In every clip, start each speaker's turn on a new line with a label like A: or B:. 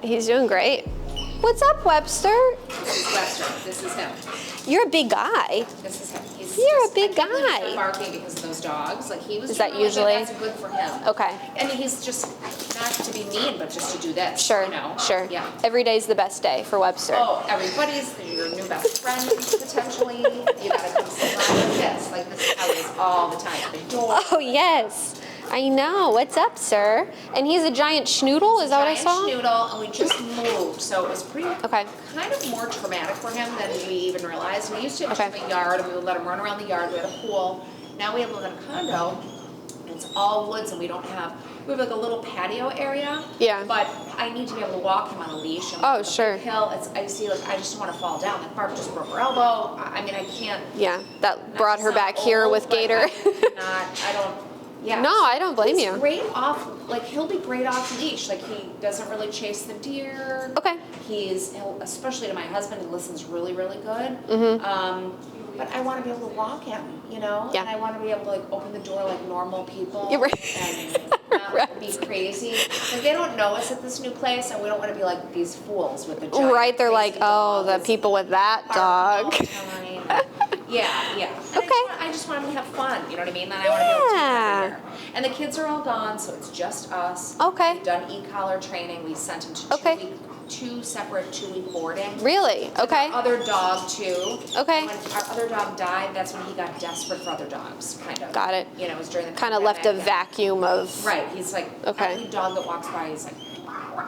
A: He's doing great. What's up, Webster?
B: This is Webster. This is him.
A: You're a big guy.
B: This is him.
A: You're a big guy.
B: He's barking because of those dogs. Like he was.
A: Is that usually?
B: That's good for him.
A: Okay.
B: And he's just not to be mean, but just to do this.
A: Sure.
B: You know?
A: Sure.
B: Yeah.
A: Every day's the best day for Webster.
B: Oh, everybody's your new best friend potentially. You gotta come sit down like this. Like this is how it is all the time. The door.
A: Oh yes. I know. What's up, sir? And he's a giant schnoodle, is that what I saw?
B: Giant schnoodle, and we just moved, so it was pretty
A: Okay.
B: kind of more traumatic for him than we even realized. We used to have
A: Okay.
B: a yard, and we would let him run around the yard. We had a pool. Now we live in a condo. It's all woods, and we have like a little patio area.
A: Yeah.
B: But I need to be able to walk him on a leash. And
A: Oh,
B: the
A: sure.
B: Hill. I see. Like I just want to fall down. Like Barb just broke her elbow. I mean, I can't.
A: Yeah, that brought her
B: Not
A: back here
B: old,
A: with
B: but
A: Gator.
B: I don't. Yeah.
A: No, I don't blame
B: He's
A: you.
B: great off, like he'll be great off leash. Like he doesn't really chase the deer.
A: Okay.
B: He'll especially to my husband, he listens really, really good.
A: Mm-hmm.
B: But I want to be able to walk him, you know?
A: Yeah.
B: And I want to be able to like open the door like normal people.
A: You're right.
B: And not
A: Right.
B: be crazy. Like they don't know us at this new place, and we don't want to be like these fools with the giant
A: Right, they're like,
B: crazy
A: oh,
B: dog
A: the
B: that's
A: people with that
B: barking all
A: dog.
B: the time. Yeah. And
A: Okay.
B: I just want him to have fun, you know what I mean? And I want to be able to
A: Yeah.
B: take him everywhere. And the kids are all gone, so it's just us.
A: Okay.
B: We've done e-collar training. We sent him to
A: Okay.
B: two separate 2-week boarding.
A: Really? Okay.
B: Our other dog too.
A: Okay.
B: When our other dog died, that's when he got desperate for other dogs, kind of.
A: Got it.
B: You know, it was during the
A: Kind of left a
B: pandemic.
A: vacuum of.
B: Right. He's like
A: Okay.
B: every dog that walks by, he's like.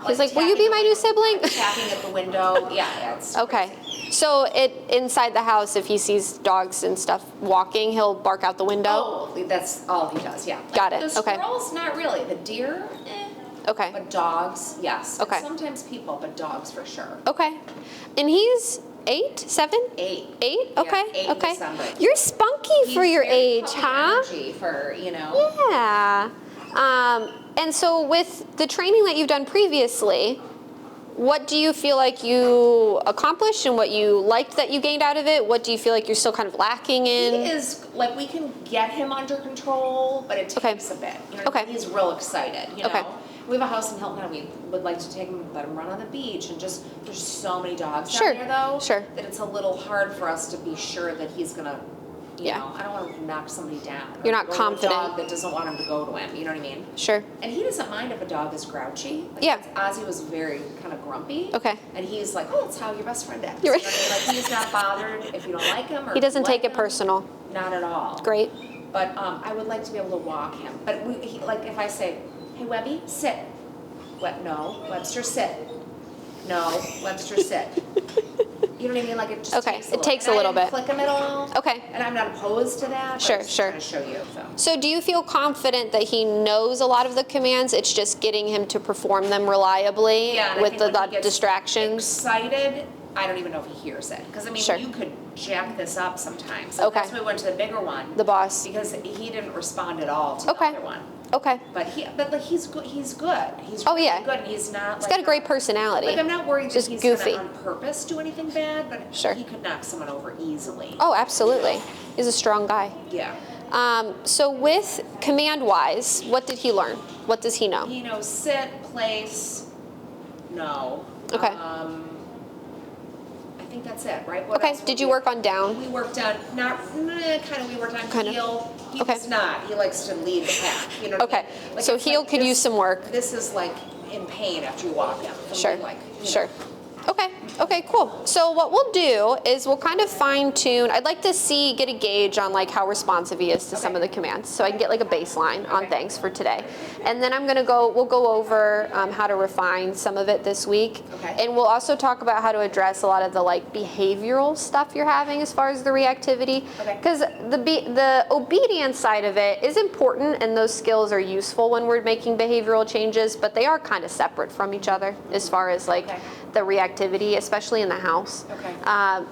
A: He's like, will you be my new sibling?
B: Tapping at the window. Yeah. It's
A: Okay.
B: crazy.
A: So inside the house, if he sees dogs and stuff walking, he'll bark out the window?
B: Oh, that's all he does. Yeah.
A: Got it.
B: The
A: Okay.
B: squirrels, not really. The deer,
A: Okay.
B: But dogs, yes.
A: Okay.
B: And sometimes people, but dogs for sure.
A: Okay. And he's 8, 7?
B: 8.
A: 8?
B: Yeah,
A: Okay.
B: 8 in
A: Okay.
B: December.
A: You're spunky for
B: He's
A: your
B: very
A: age,
B: puppy
A: huh?
B: energy for, you know.
A: Yeah. And so with the training that you've done previously, what do you feel like you accomplished and what you liked that you gained out of it? What do you feel like you're still kind of lacking in?
B: He is, like, we can get him under control, but it takes a bit. You know,
A: Okay.
B: He's real excited, you know.
A: Okay.
B: We have a house in Hilton, and we would like to take him, let him run on the beach, and just, there's so many dogs
A: Sure.
B: down here, though,
A: Sure.
B: that it's a little hard for us to be sure that he's gonna, you
A: Yeah.
B: know, I don't want to knock somebody down.
A: You're
B: or
A: not
B: go to
A: confident.
B: A dog that doesn't want him to go to him, you know what I mean?
A: Sure.
B: And he doesn't mind if a dog is grouchy. Like,
A: Yeah.
B: Ozzy was very kind of grumpy.
A: Okay.
B: And he's like, oh, that's how your best friend acts.
A: You're
B: You know what I mean? Like, he's not bothered if you don't like him or
A: He doesn't
B: if you
A: take
B: like
A: it
B: him.
A: personal.
B: Not at all.
A: Great.
B: But I would like to be able to walk him. But like if I say, hey, Webby, sit. No, Webster, sit. No, Webster, sit. You know what I mean? Like it just
A: Okay,
B: takes a
A: it
B: little.
A: takes
B: And
A: a
B: I
A: little
B: didn't
A: bit.
B: click him at all.
A: Okay.
B: And I'm not opposed to that. But
A: Sure,
B: I'm just
A: sure.
B: trying to show you.
A: So do you feel confident that he knows a lot of the commands? It's just getting him to perform them reliably
B: Yeah, and I
A: with
B: think
A: the
B: when he gets
A: distractions?
B: excited, I don't even know if he hears it. Because I mean,
A: Sure.
B: you could jack this up sometimes. Like,
A: Okay.
B: That's why we went to the bigger one.
A: The boss.
B: Because he didn't respond at all to
A: Okay.
B: the other one.
A: Okay.
B: But like he's good. He's good. He's
A: Oh,
B: really
A: yeah.
B: good. And he's not.
A: He's got a great personality.
B: Like I'm not worried that
A: Just
B: he's
A: goofy.
B: gonna on purpose do anything bad, but
A: Sure.
B: he could knock someone over easily.
A: Oh, absolutely. He's a strong guy.
B: Yeah.
A: So with command-wise, what did he learn? What does he know?
B: He knows sit, place, no.
A: Okay.
B: I think that's it, right? What
A: Okay,
B: else would
A: did you
B: we-
A: work on down?
B: We worked on we worked on
A: Kind of.
B: heel. He's
A: Okay.
B: not. He likes to lead the pack. You know what I
A: Okay,
B: mean? Like,
A: so
B: it's
A: heel
B: like
A: could
B: this-
A: use some work.
B: This is like in pain after you walk him. from
A: Sure,
B: like, you
A: sure.
B: know.
A: Okay, cool. So what we'll do is we'll kind of fine tune. I'd like to get a gauge on like how responsive he is to some of the commands, so I can get like a baseline on things for today. And then we'll go over how to refine some of it this week.
B: Okay.
A: And we'll also talk about how to address a lot of the like behavioral stuff you're having as far as the reactivity.
B: Okay.
A: Because the obedience side of it is important, and those skills are useful when we're making behavioral changes, but they are kind of separate from each other as far as like
B: Okay.
A: the reactivity, especially in the house.
B: Okay.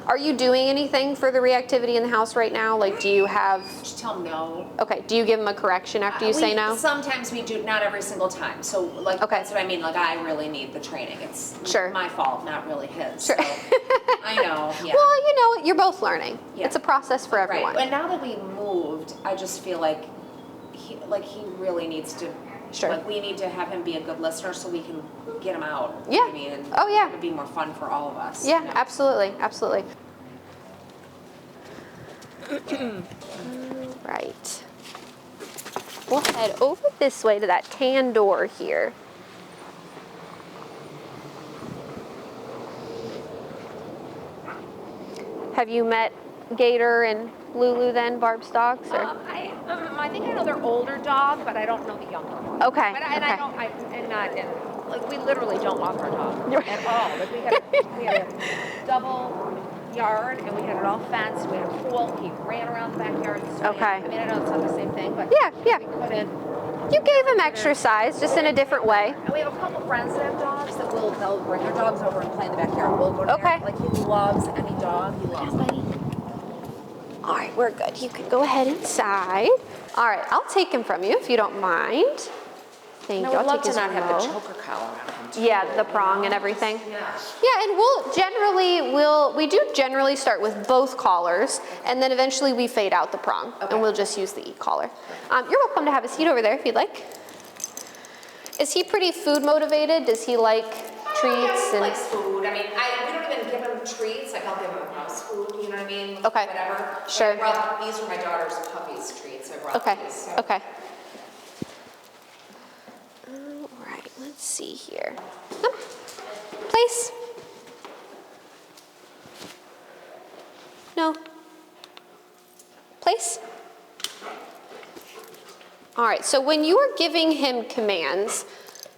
A: Are you doing anything for the reactivity in the house right now? Like, do you have?
B: Just tell him no.
A: Okay. Do you give him a correction after you say no?
B: Sometimes we do, not every single time. So like
A: Okay.
B: that's what I mean. Like I really need the training. It's
A: Sure.
B: my fault, not really his.
A: Sure.
B: So, I know. Yeah.
A: Well, you know, you're both learning.
B: Yeah.
A: It's a process for everyone.
B: Right. And now that we moved, I just feel like he really needs to
A: Sure.
B: Like, we need to have him be a good listener so we can get him out.
A: Yeah.
B: You know what I mean? And
A: Oh, yeah.
B: it would be more fun for all of us.
A: Yeah,
B: you know?
A: absolutely, absolutely. Right. We'll head over this way to that tan door here. Have you met Gator and Lulu then, Barb's dogs? Or?
B: I think I know their older dog, but I don't know the younger one.
A: Okay.
B: But I
A: okay.
B: don't. Like, we literally don't walk our dog at all. Like, we had a double yard, and we had it all fenced. We had a pool. He ran around the backyard and swam.
A: Okay.
B: I mean, I know it's not the same thing, but
A: Yeah.
B: we couldn't.
A: You gave him exercise, just in a different way.
B: And we have a couple friends that have dogs that they'll bring their dogs over and play in the backyard. We'll go to
A: Okay.
B: there. Like, he loves any dog. He loves it.
A: All right, we're good. You can go ahead inside. All right, I'll take him from you if you don't mind. Thank you.
B: I would
A: I'll
B: love
A: take
B: to
A: his
B: not have the
A: remote.
B: choker collar on him, too,
A: Yeah, the prong and everything.
B: Yeah.
A: Yeah, and we do generally start with both collars, and then eventually we fade out the prong, and we'll just use the e-collar. You're welcome to have a seat over there if you'd like. Is he pretty food motivated? Does he like treats?
B: He likes food. I mean, we don't even give him treats. Like, I'll give him mouse food, you know what I mean?
A: Okay.
B: Whatever.
A: Sure.
B: But these are my daughter's puppies treats. I brought
A: Okay,
B: these. So.
A: okay. All right, let's see here. Place. No. Place. All right, so when you were giving him commands,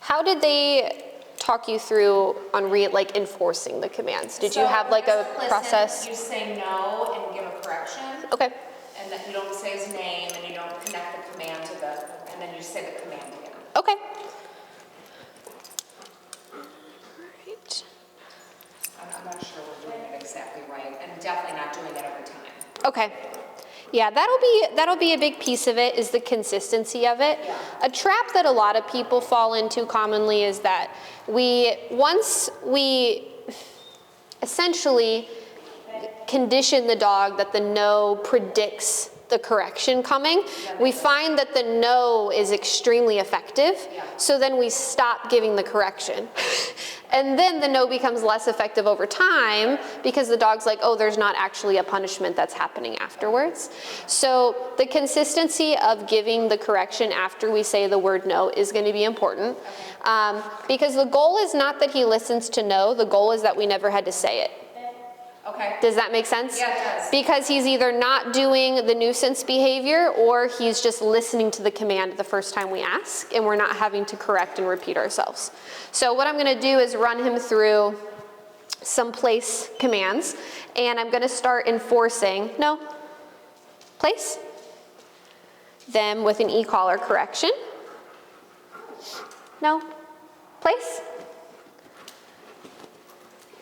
A: how did they talk you through on enforcing the commands? Did you have like a process?
B: You say no and give a correction.
A: Okay.
B: And that you don't say his name and you don't connect the command to and then you say the command again.
A: Okay. All right.
B: I'm not sure we're doing it exactly right, and definitely not doing it every time.
A: Okay. Yeah, that'll be a big piece of it, is the consistency of it.
B: Yeah.
A: A trap that a lot of people fall into commonly is that once we essentially condition the dog that the no predicts the correction coming, we find that the no is extremely effective, so then we stop giving the correction. And then the no becomes less effective over time because the dog's like, oh, there's not actually a punishment that's happening afterwards. So the consistency of giving the correction after we say the word no is going to be important, because the goal is not that he listens to no, the goal is that we never had to say it.
B: Okay.
A: Does that make sense?
B: Yeah, it does.
A: Because he's either not doing the nuisance behavior or he's just listening to the command the first time we ask, and we're not having to correct and repeat ourselves. So what I'm going to do is run him through some place commands, and I'm going to start enforcing no, place, them with an e-collar correction, no, place.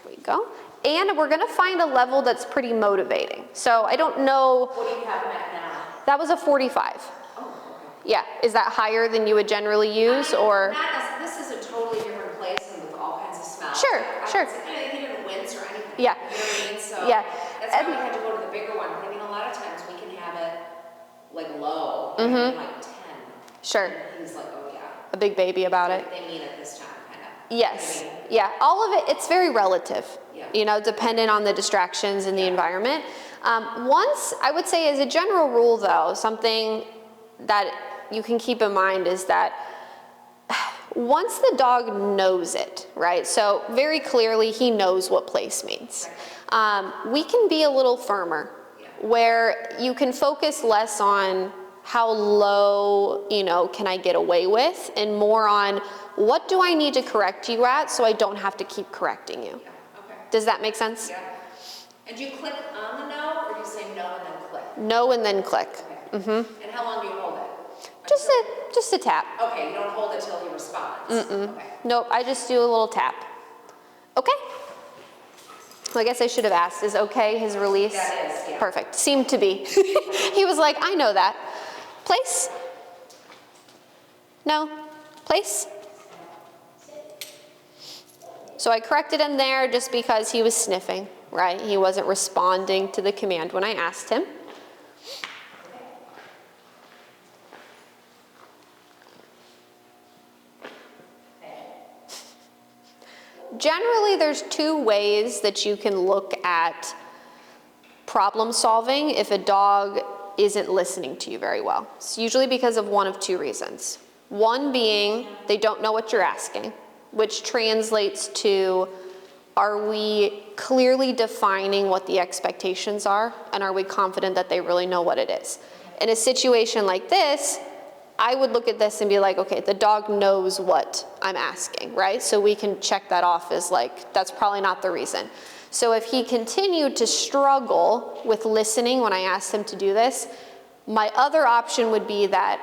A: Here we go. And we're gonna find a level that's pretty motivating. So I don't know.
B: What do you have him at now?
A: That was a 45.
B: Oh, okay.
A: Yeah, is that higher than you would generally use, or?
B: This is a totally different place and with all kinds of smells.
A: Sure, sure.
B: He didn't wince or anything.
A: Yeah.
B: You know what I mean? So
A: Yeah.
B: that's why we had to go to the bigger one. I mean, a lot of times we can have it like low, like 10.
A: Sure.
B: And he's like, oh yeah.
A: A big baby about it.
B: They mean it this time, kind of.
A: Yes,
B: You know what I mean?
A: yeah, all of it, it's very relative,
B: Yeah.
A: you know, dependent on the distractions in the environment. I would say as a general rule though, something that you can keep in mind is that once the dog knows it, right, so very clearly he knows what place means, we can be a little firmer where you can focus less on how low, you know, can I get away with, and more on what do I need to correct you at so I don't have to keep correcting you.
B: Yeah. Okay.
A: Does that make sense?
B: Yeah. And do you click on the no, or do you say no and then click?
A: No and then click.
B: Okay. And how long do you hold it?
A: Just a tap.
B: Okay, you don't hold it till he responds. Okay.
A: Nope, I just do a little tap. Okay. Well, I guess I should have asked, is okay his release?
B: That is, yeah.
A: Perfect, seemed to be. He was like, I know that. Place? No. Place? So I corrected him there just because he was sniffing, right? He wasn't responding to the command when I asked him. generally there's two ways that you can look at problem solving if a dog isn't listening to you very well. It's usually because of one of two reasons. One being they don't know what you're asking, which translates to, are we clearly defining what the expectations are, and are we confident that they really know what it is? In a situation like this, I would look at this and be like, okay, the dog knows what I'm asking, right? So we can check that off as like, that's probably not the reason. So if he continued to struggle with listening when I asked him to do this, my other option would be that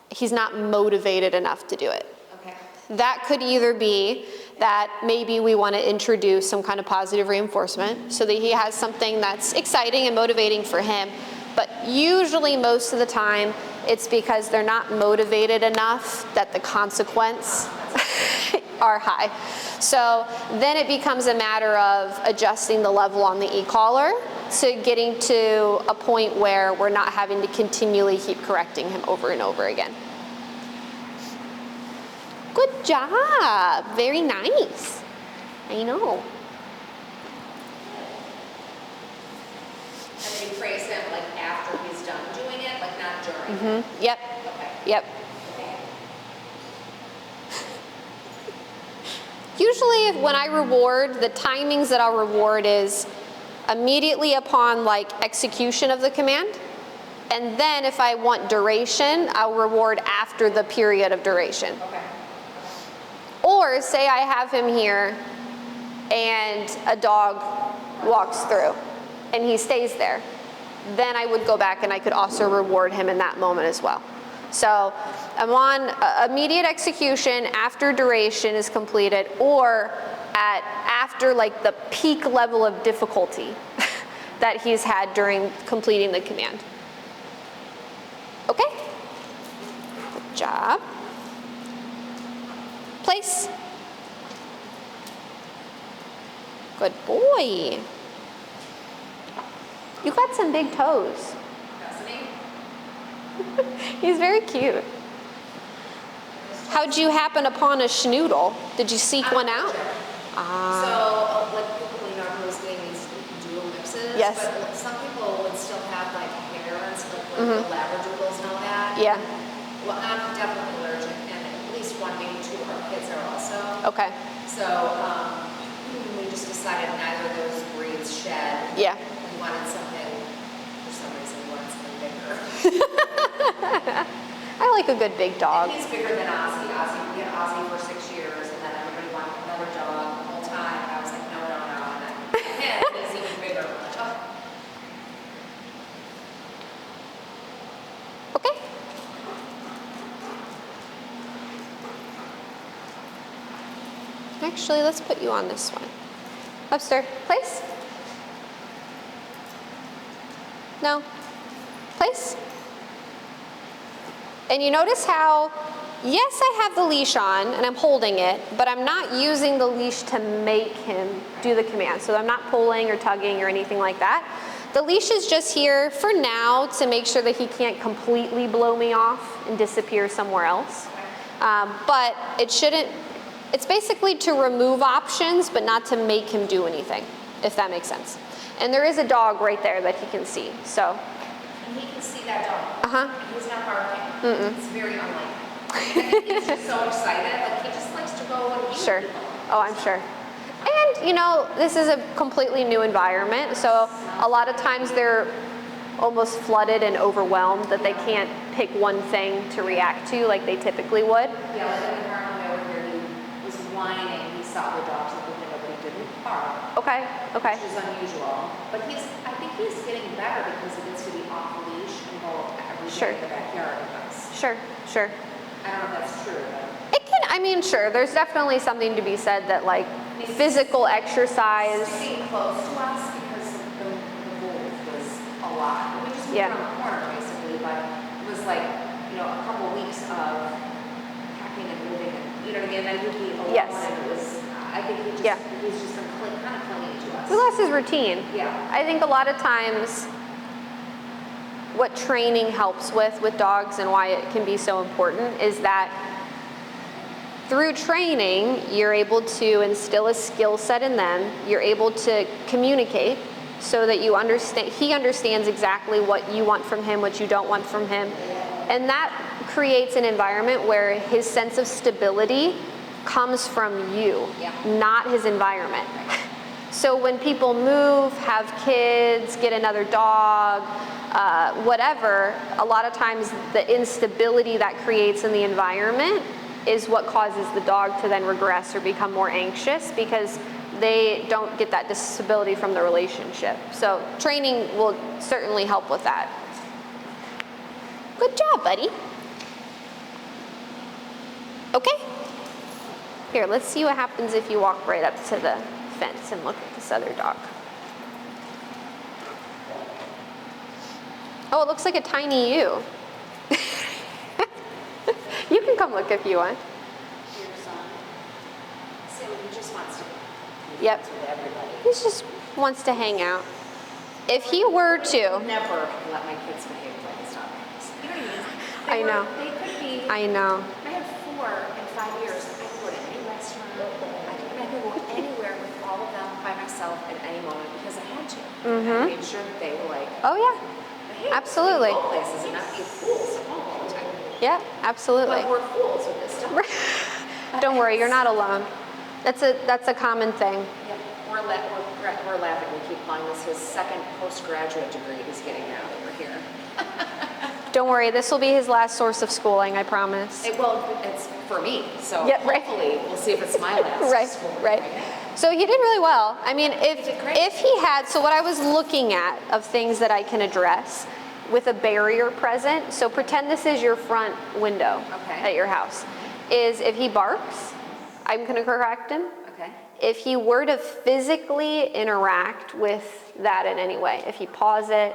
A: he's not motivated enough to do it.
B: Okay.
A: That could either be that maybe we want to introduce some kind of positive reinforcement so that he has something that's exciting and motivating for him. But usually most of the time, it's because they're not motivated enough that the consequence are high. So then it becomes a matter of adjusting the level on the e-collar to getting to a point where we're not having to continually keep correcting him over and over again. Good job. Very nice. I know.
B: And then you praise him like after he's done doing it, like not during.
A: Mm-hmm. Yep.
B: Okay.
A: Yep. Usually when I reward, the timings that I'll reward is immediately upon like execution of the command. And then if I want duration, I'll reward after the period of duration.
B: Okay.
A: Or say I have him here and a dog walks through and he stays there. Then I would go back and I could also reward him in that moment as well. So I'm on immediate execution after duration is completed, or after like the peak level of difficulty that he's had during completing the command. Okay? Good job. Place. Good boy. You got some big toes.
B: Doesn't he?
A: He's very cute. How'd you happen upon a schnoodle? Did you seek one out?
B: So, like people, who was getting these dual mixes.
A: Yes.
B: But some people would still have like hair and stuff, like the labradoodles and all that.
A: Yeah.
B: Well, I'm definitely allergic, and at least one, maybe two of our kids are also.
A: Okay.
B: So, we just decided neither of those breeds shed.
A: Yeah.
B: We wanted something, for some reason, we wanted something bigger.
A: I like a good big dog.
B: And he's bigger than Ozzy. We had Ozzy for 6 years, and then everybody wanted another dog the whole time. I was like, no. And then him, he's even bigger. Oh.
A: Okay. Actually, let's put you on this one. Webster, place. No. Place. And you notice how, yes, I have the leash on and I'm holding it, but I'm not using the leash to make him do the command. So I'm not pulling or tugging or anything like that. The leash is just here for now to make sure that he can't completely blow me off and disappear somewhere else. But it shouldn't, it's basically to remove options, but not to make him do anything, if that makes sense. And there is a dog right there that he can see, so.
B: And he can see that dog.
A: Uh-huh.
B: He's not barking. It's very unlike. He's just so excited. Like, he just likes to go and eat.
A: Sure. Oh, I'm sure. And, this is a completely new environment, so a lot of times they're almost flooded and overwhelmed that they can't pick one thing to react to like they typically would.
B: Yeah, like in the environment over here, he was whining. He saw the dogs looking at him, but he didn't bark.
A: Okay.
B: Which is unusual. But I think he's getting better because he gets to be off the leash and go every day in the backyard with us.
A: Sure.
B: I don't know if that's true, but.
A: It can, sure, there's definitely something to be said that like physical exercise.
B: Staying close to us because the wolf was a lot. We just moved around the corner basically, but it was like, a couple weeks of packing and moving and, you know what I mean? And then he'd be alone and it was, I think he's just been kind of clinging to us.
A: We lost his routine.
B: Yeah.
A: I think a lot of times what training helps with dogs and why it can be so important is that Through training, you're able to instill a skill set in them. You're able to communicate so that you understand, he understands exactly what you want from him, what you don't want from him. And that creates an environment where his sense of stability comes from you, not his environment. So when people move, have kids, get another dog, whatever, a lot of times the instability that creates in the environment is what causes the dog to then regress or become more anxious because they don't get that stability from the relationship. So training will certainly help with that. Good job, buddy. Okay. Here, let's see what happens if you walk right up to the fence and look at this other dog. Oh, it looks like a tiny you. You can come look if you want.
B: Your son. So he just wants to.
A: Yep.
B: With everybody.
A: He just wants to hang out. If he were to.
B: Never let my kids behave like this dog. You know what I mean?
A: I know.
B: They could be.
A: I know.
B: I had 4 in 5 years. I could go to any restaurant. I could go anywhere with all of them by myself at any moment because I had to. I made sure that they were like.
A: Oh yeah.
B: Hey,
A: absolutely.
B: Go places and not be fools at home all the time.
A: Yeah, absolutely.
B: But we're fools with this stuff.
A: Don't worry, you're not alone. That's a common thing.
B: Yeah, we're laughing. We keep calling this his second postgraduate degree he's getting now over here.
A: Don't worry, this will be his last source of schooling, I promise.
B: It's for me, so
A: yeah, right.
B: hopefully we'll see if it's my last.
A: Right. So he did really well. I mean, if he had, so what I was looking at of things that I can address with a barrier present, so pretend this is your front window at your house, is if he barks, I'm going to correct him.
B: Okay.
A: If he were to physically interact with that in any way, if he paws it,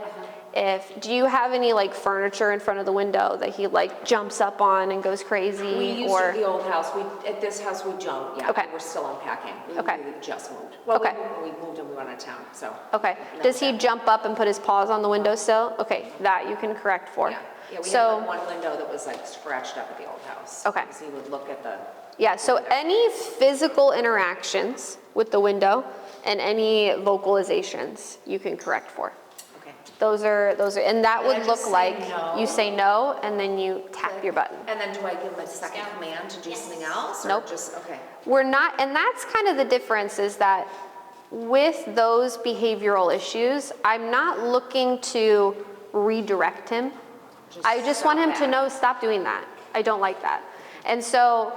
A: do you have any like furniture in front of the window that he like jumps up on and goes crazy?
B: We used to the old house. At this house we don't. Yeah.
A: Okay.
B: We're still unpacking. We just moved.
A: Well,
B: we moved and we went out of town. So.
A: Okay. Does he jump up and put his paws on the windowsill? Okay, that you can correct for.
B: Yeah. Yeah. We had like one window that was like scratched up at the old house.
A: Okay.
B: So he would look at the.
A: Yeah. So any physical interactions with the window and any vocalizations you can correct for. Those are, and that would look like you say no, and then you tap your button.
B: And then do I give him a second command to do something else? Or
A: Nope.
B: Just, okay.
A: We're not, and that's kind of the difference is that with those behavioral issues, I'm not looking to redirect him. I just want him to know, stop doing that. I don't like that. And so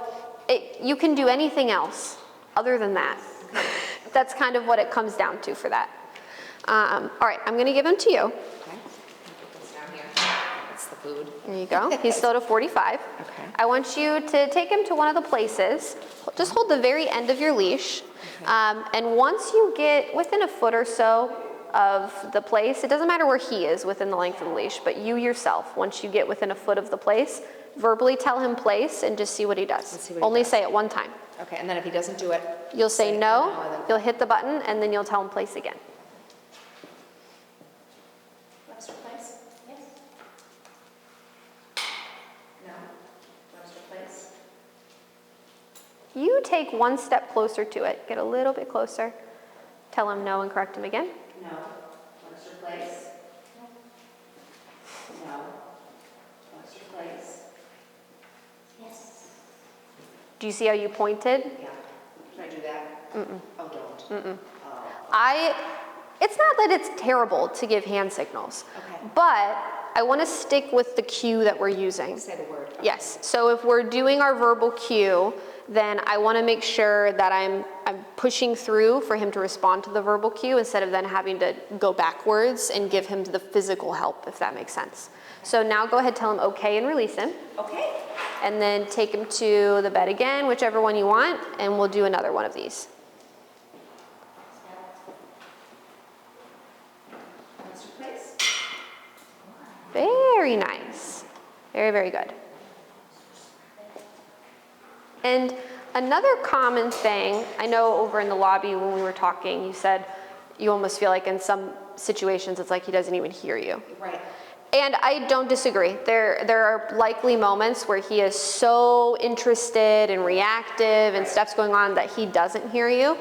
A: you can do anything else other than that. That's kind of what it comes down to for that. All right, I'm going to give him to you.
B: Okay. Put this down here. That's the food.
A: There you go. He's still at 45.
B: Okay.
A: I want you to take him to one of the places. Just hold the very end of your leash. And once you get within a foot or so of the place, it doesn't matter where he is within the length of the leash, but you yourself, once you get within a foot of the place, verbally tell him place and just see what he does. Only say it one time.
B: Okay, and then if he doesn't do it?
A: You'll say no, you'll hit the button, and then you'll tell him place again.
B: Webster place? Yes. No. Webster place?
A: You take one step closer to it. Get a little bit closer. Tell him no and correct him again.
B: No. Webster place? No. Webster place? Yes.
A: Do you see how you pointed?
B: Yeah. Can I do that?
A: Mm-mm.
B: Oh, don't.
A: Mm-mm. It's not that it's terrible to give hand signals, but I want to stick with the cue that we're using.
B: Say the word. Okay.
A: Yes, so if we're doing our verbal cue, then I want to make sure that I'm pushing through for him to respond to the verbal cue instead of then having to go backwards and give him the physical help, if that makes sense. So now go ahead, tell him okay and release him.
B: Okay.
A: And then take him to the bed again, whichever one you want, and we'll do another one of these. Very nice. Very, very good. And another common thing, I know over in the lobby when we were talking, you said you almost feel like in some situations it's like he doesn't even hear you.
B: Right.
A: And I don't disagree. There are likely moments where he is so interested and reactive and stuff's going on that he doesn't hear you.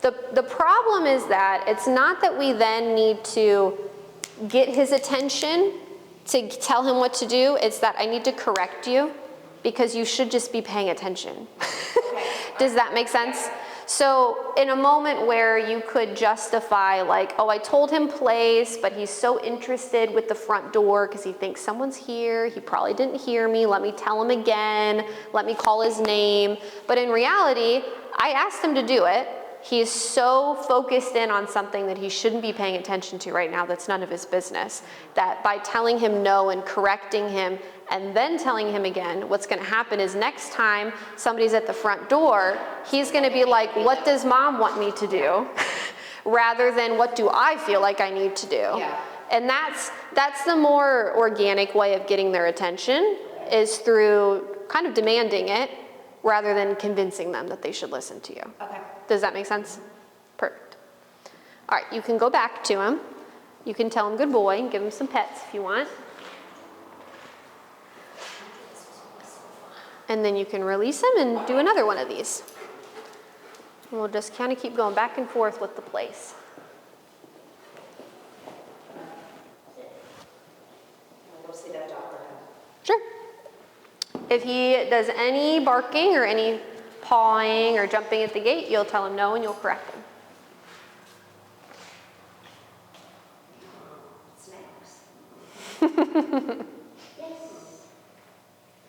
A: The problem is that it's not that we then need to get his attention to tell him what to do. It's that I need to correct you because you should just be paying attention. Does that make sense? So in a moment where you could justify like, oh, I told him place, but he's so interested with the front door because he thinks someone's here, he probably didn't hear me, let me tell him again, let me call his name. But in reality, I asked him to do it. He is so focused in on something that he shouldn't be paying attention to right now that's none of his business, that by telling him no and correcting him and then telling him again, what's going to happen is next time somebody's at the front door, he's going to be like, what does mom want me to do? Rather than what do I feel like I need to do?
B: Yeah.
A: And that's the more organic way of getting their attention, is through kind of demanding it rather than convincing them that they should listen to you.
B: Okay.
A: Does that make sense? Perfect. All right, you can go back to him. You can tell him good boy and give him some pets if you want. And then you can release him and do another one of these. And we'll just kind of keep going back and forth with the place.
B: We'll see that dog for him.
A: Sure. If he does any barking or any pawing or jumping at the gate, you'll tell him no and you'll correct him.
B: Snacks.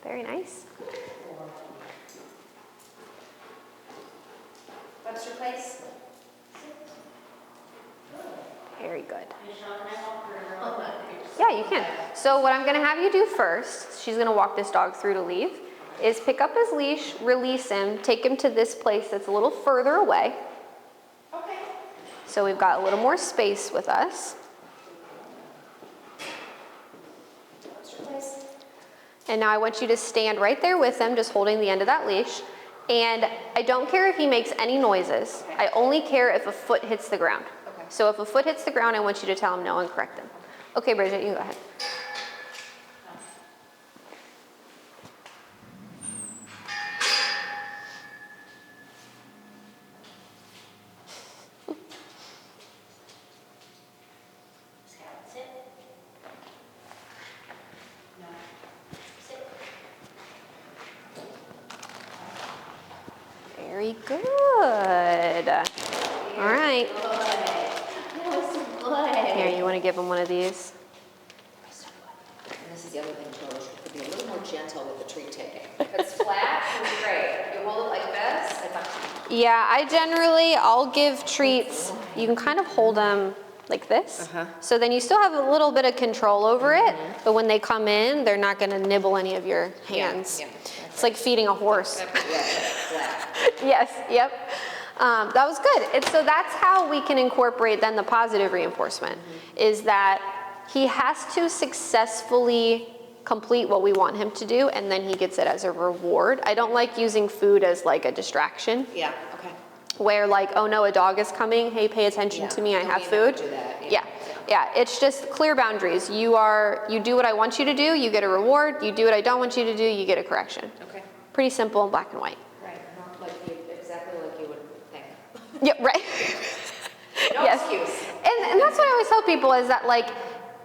A: Very nice.
B: Webster place.
A: Very good. Yeah, you can. So what I'm going to have you do first, she's going to walk this dog through to leave, is pick up his leash, release him, take him to this place that's a little further away.
B: Okay.
A: So we've got a little more space with us.
B: Webster place.
A: And now I want you to stand right there with him, just holding the end of that leash. And I don't care if he makes any noises. I only care if a foot hits the ground.
B: Okay.
A: So if a foot hits the ground, I want you to tell him no and correct him. Okay, Bridget, you go ahead. Very good. All right.
B: That was so good.
A: Here, you want to give him one of these?
B: And this is the other thing, George. You could be a little more gentle with the treat taking. If it's flat, it's great. If you hold it like this, it's up to you.
A: Yeah, I'll give treats. You can kind of hold them like this. So then you still have a little bit of control over it, but when they come in, they're not going to nibble any of your hands.
B: Yeah.
A: It's like feeding a horse.
B: Yeah, flat.
A: Yes, yep. That was good. And so that's how we can incorporate then the positive reinforcement, is that he has to successfully complete what we want him to do, and then he gets it as a reward. I don't like using food as like a distraction,
B: Yeah, okay.
A: where like, oh no, a dog is coming, hey, pay attention to me, I have food.
B: Do that.
A: Yeah, it's just clear boundaries. You do what I want you to do, you get a reward. You do what I don't want you to do, you get a correction.
B: Okay.
A: Pretty simple and black and white.
B: Right, not like you, exactly like you would think.
A: Yeah, right.
B: No
A: Yes.
B: excuse.
A: And that's what I always tell people, is that like,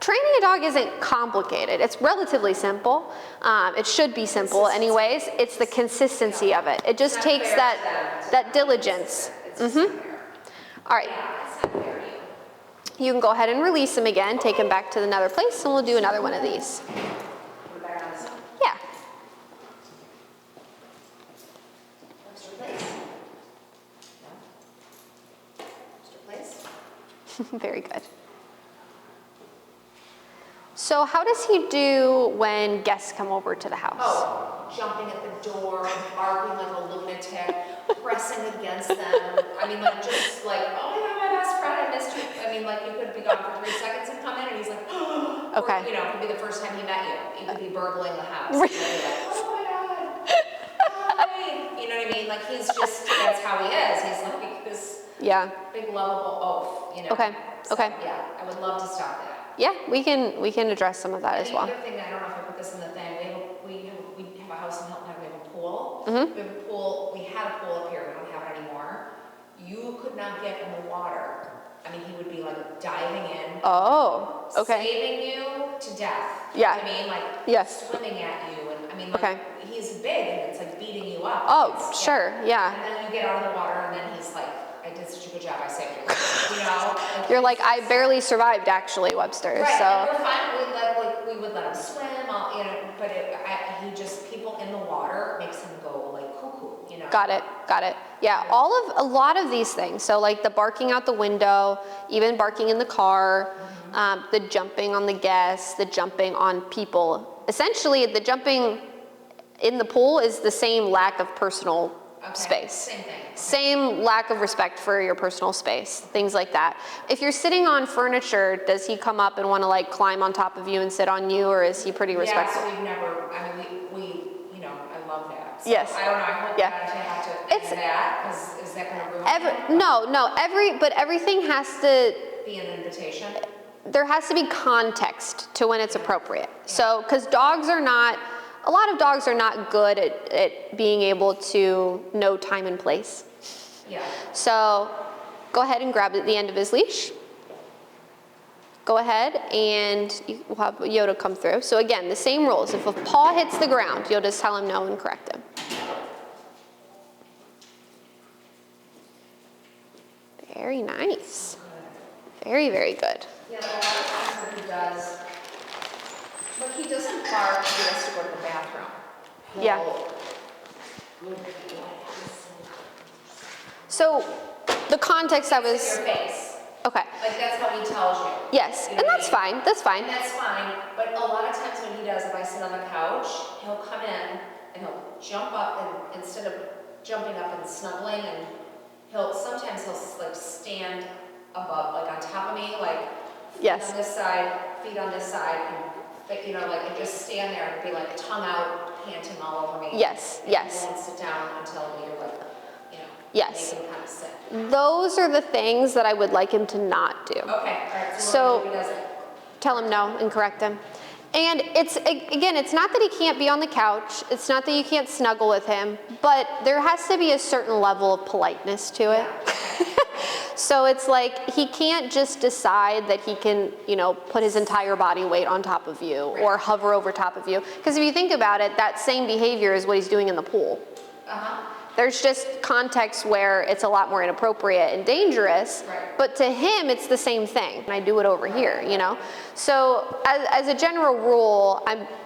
A: training a dog isn't complicated. It's relatively simple. It should be simple anyways. It's the consistency of it. It just takes that diligence. All right. You can go ahead and release him again, take him back to another place, and we'll do another one of these. Yeah.
B: Webster place. No. Webster place.
A: Very good. So how does he do when guests come over to the house?
B: Oh, jumping at the door, barking like a lunatic, pressing against them. I mean, like, just like, oh my God, my best friend, I missed you. I mean, like, you could be gone for 3 seconds and come in, and he's like, oh.
A: Okay.
B: Or, you know, it could be the first time he met you. You could be burgling the house.
A: Right.
B: And you'd be like, oh my God, hi. You know what I mean? Like, he's just, that's how he is. He's like this
A: Yeah.
B: big lovable oaf, you know?
A: Okay.
B: So,
A: Okay.
B: yeah, I would love to stop that.
A: Yeah, we can address some of that as well.
B: The other thing, I don't know if I put this in the thing, we have a house in Hilton, we have a pool.
A: Mm-hmm.
B: We have a pool, we had a pool up here, we don't have it anymore. You could not get in the water. I mean, he would be like diving in.
A: Oh, okay.
B: Saving you to death.
A: Yeah.
B: You know what I mean? Like
A: Yes.
B: swimming at you, and I mean, like
A: Okay.
B: he's big and it's like beating you up.
A: Oh,
B: It's-
A: sure, yeah.
B: And then you get out of the water, and then he's like, "I did such a good job, I saved you." You know?
A: You're like, I barely survived actually, Webster.
B: Right,
A: So
B: and we're fine. We would let him swim, you know, but he just, people in the water makes him go like cuckoo, you know.
A: got it. Yeah, a lot of these things. So like the barking out the window, even barking in the car, the jumping on the guests, the jumping on people. Essentially, the jumping in the pool is the same lack of personal space.
B: Same thing.
A: Same lack of respect for your personal space, things like that. If you're sitting on furniture, does he come up and want to like climb on top of you and sit on you, or is he pretty respectful?
B: Yes, we've never, I mean, we you know, I love that. So
A: Yes.
B: I don't know, I hope
A: Yeah.
B: that I have to
A: It's-
B: end that, because is that going to ruin it?
A: No, but everything has to,
B: Be an invitation?
A: there has to be context to when it's appropriate. So, because a lot of dogs are not good at being able to know time and place.
B: Yeah.
A: So go ahead and grab at the end of his leash. Go ahead and we'll have Yoda come through. So again, the same rules. If a paw hits the ground, you'll just tell him no and correct him. Very nice. Very, very good.
B: Yeah, but a lot of times when he does, like he doesn't bark, he has to go to the bathroom.
A: Yeah. So the context I was,
B: Your face.
A: okay.
B: Like that's how he tells you.
A: Yes,
B: You
A: and
B: know what I
A: that's
B: mean?
A: fine, that's fine.
B: And that's fine, but a lot of times when he does, if I sit on the couch, he'll come in and he'll jump up, and instead of jumping up and snuggling, and sometimes he'll like stand above, like on top of me, like feet
A: Yes.
B: on feet on this side, and you know, like, and just stand there and be like tongue out, panting all over me.
A: Yes,
B: And
A: yes.
B: He won't sit down until you're like, you know,
A: Yes.
B: make him kind of sit.
A: Those are the things that I would like him to not do.
B: Okay, all right,
A: So-
B: what if he does it?
A: Tell him no and correct him. And it's not that he can't be on the couch, it's not that you can't snuggle with him, but there has to be a certain level of politeness to it. So it's like, he can't just decide that he can, you know, put his entire body weight on top of you or hover over top of you. Because if you think about it, that same behavior is what he's doing in the pool. There's just context where it's a lot more inappropriate and dangerous, but to him, it's the same thing. And I do it over here, you know? So as a general rule,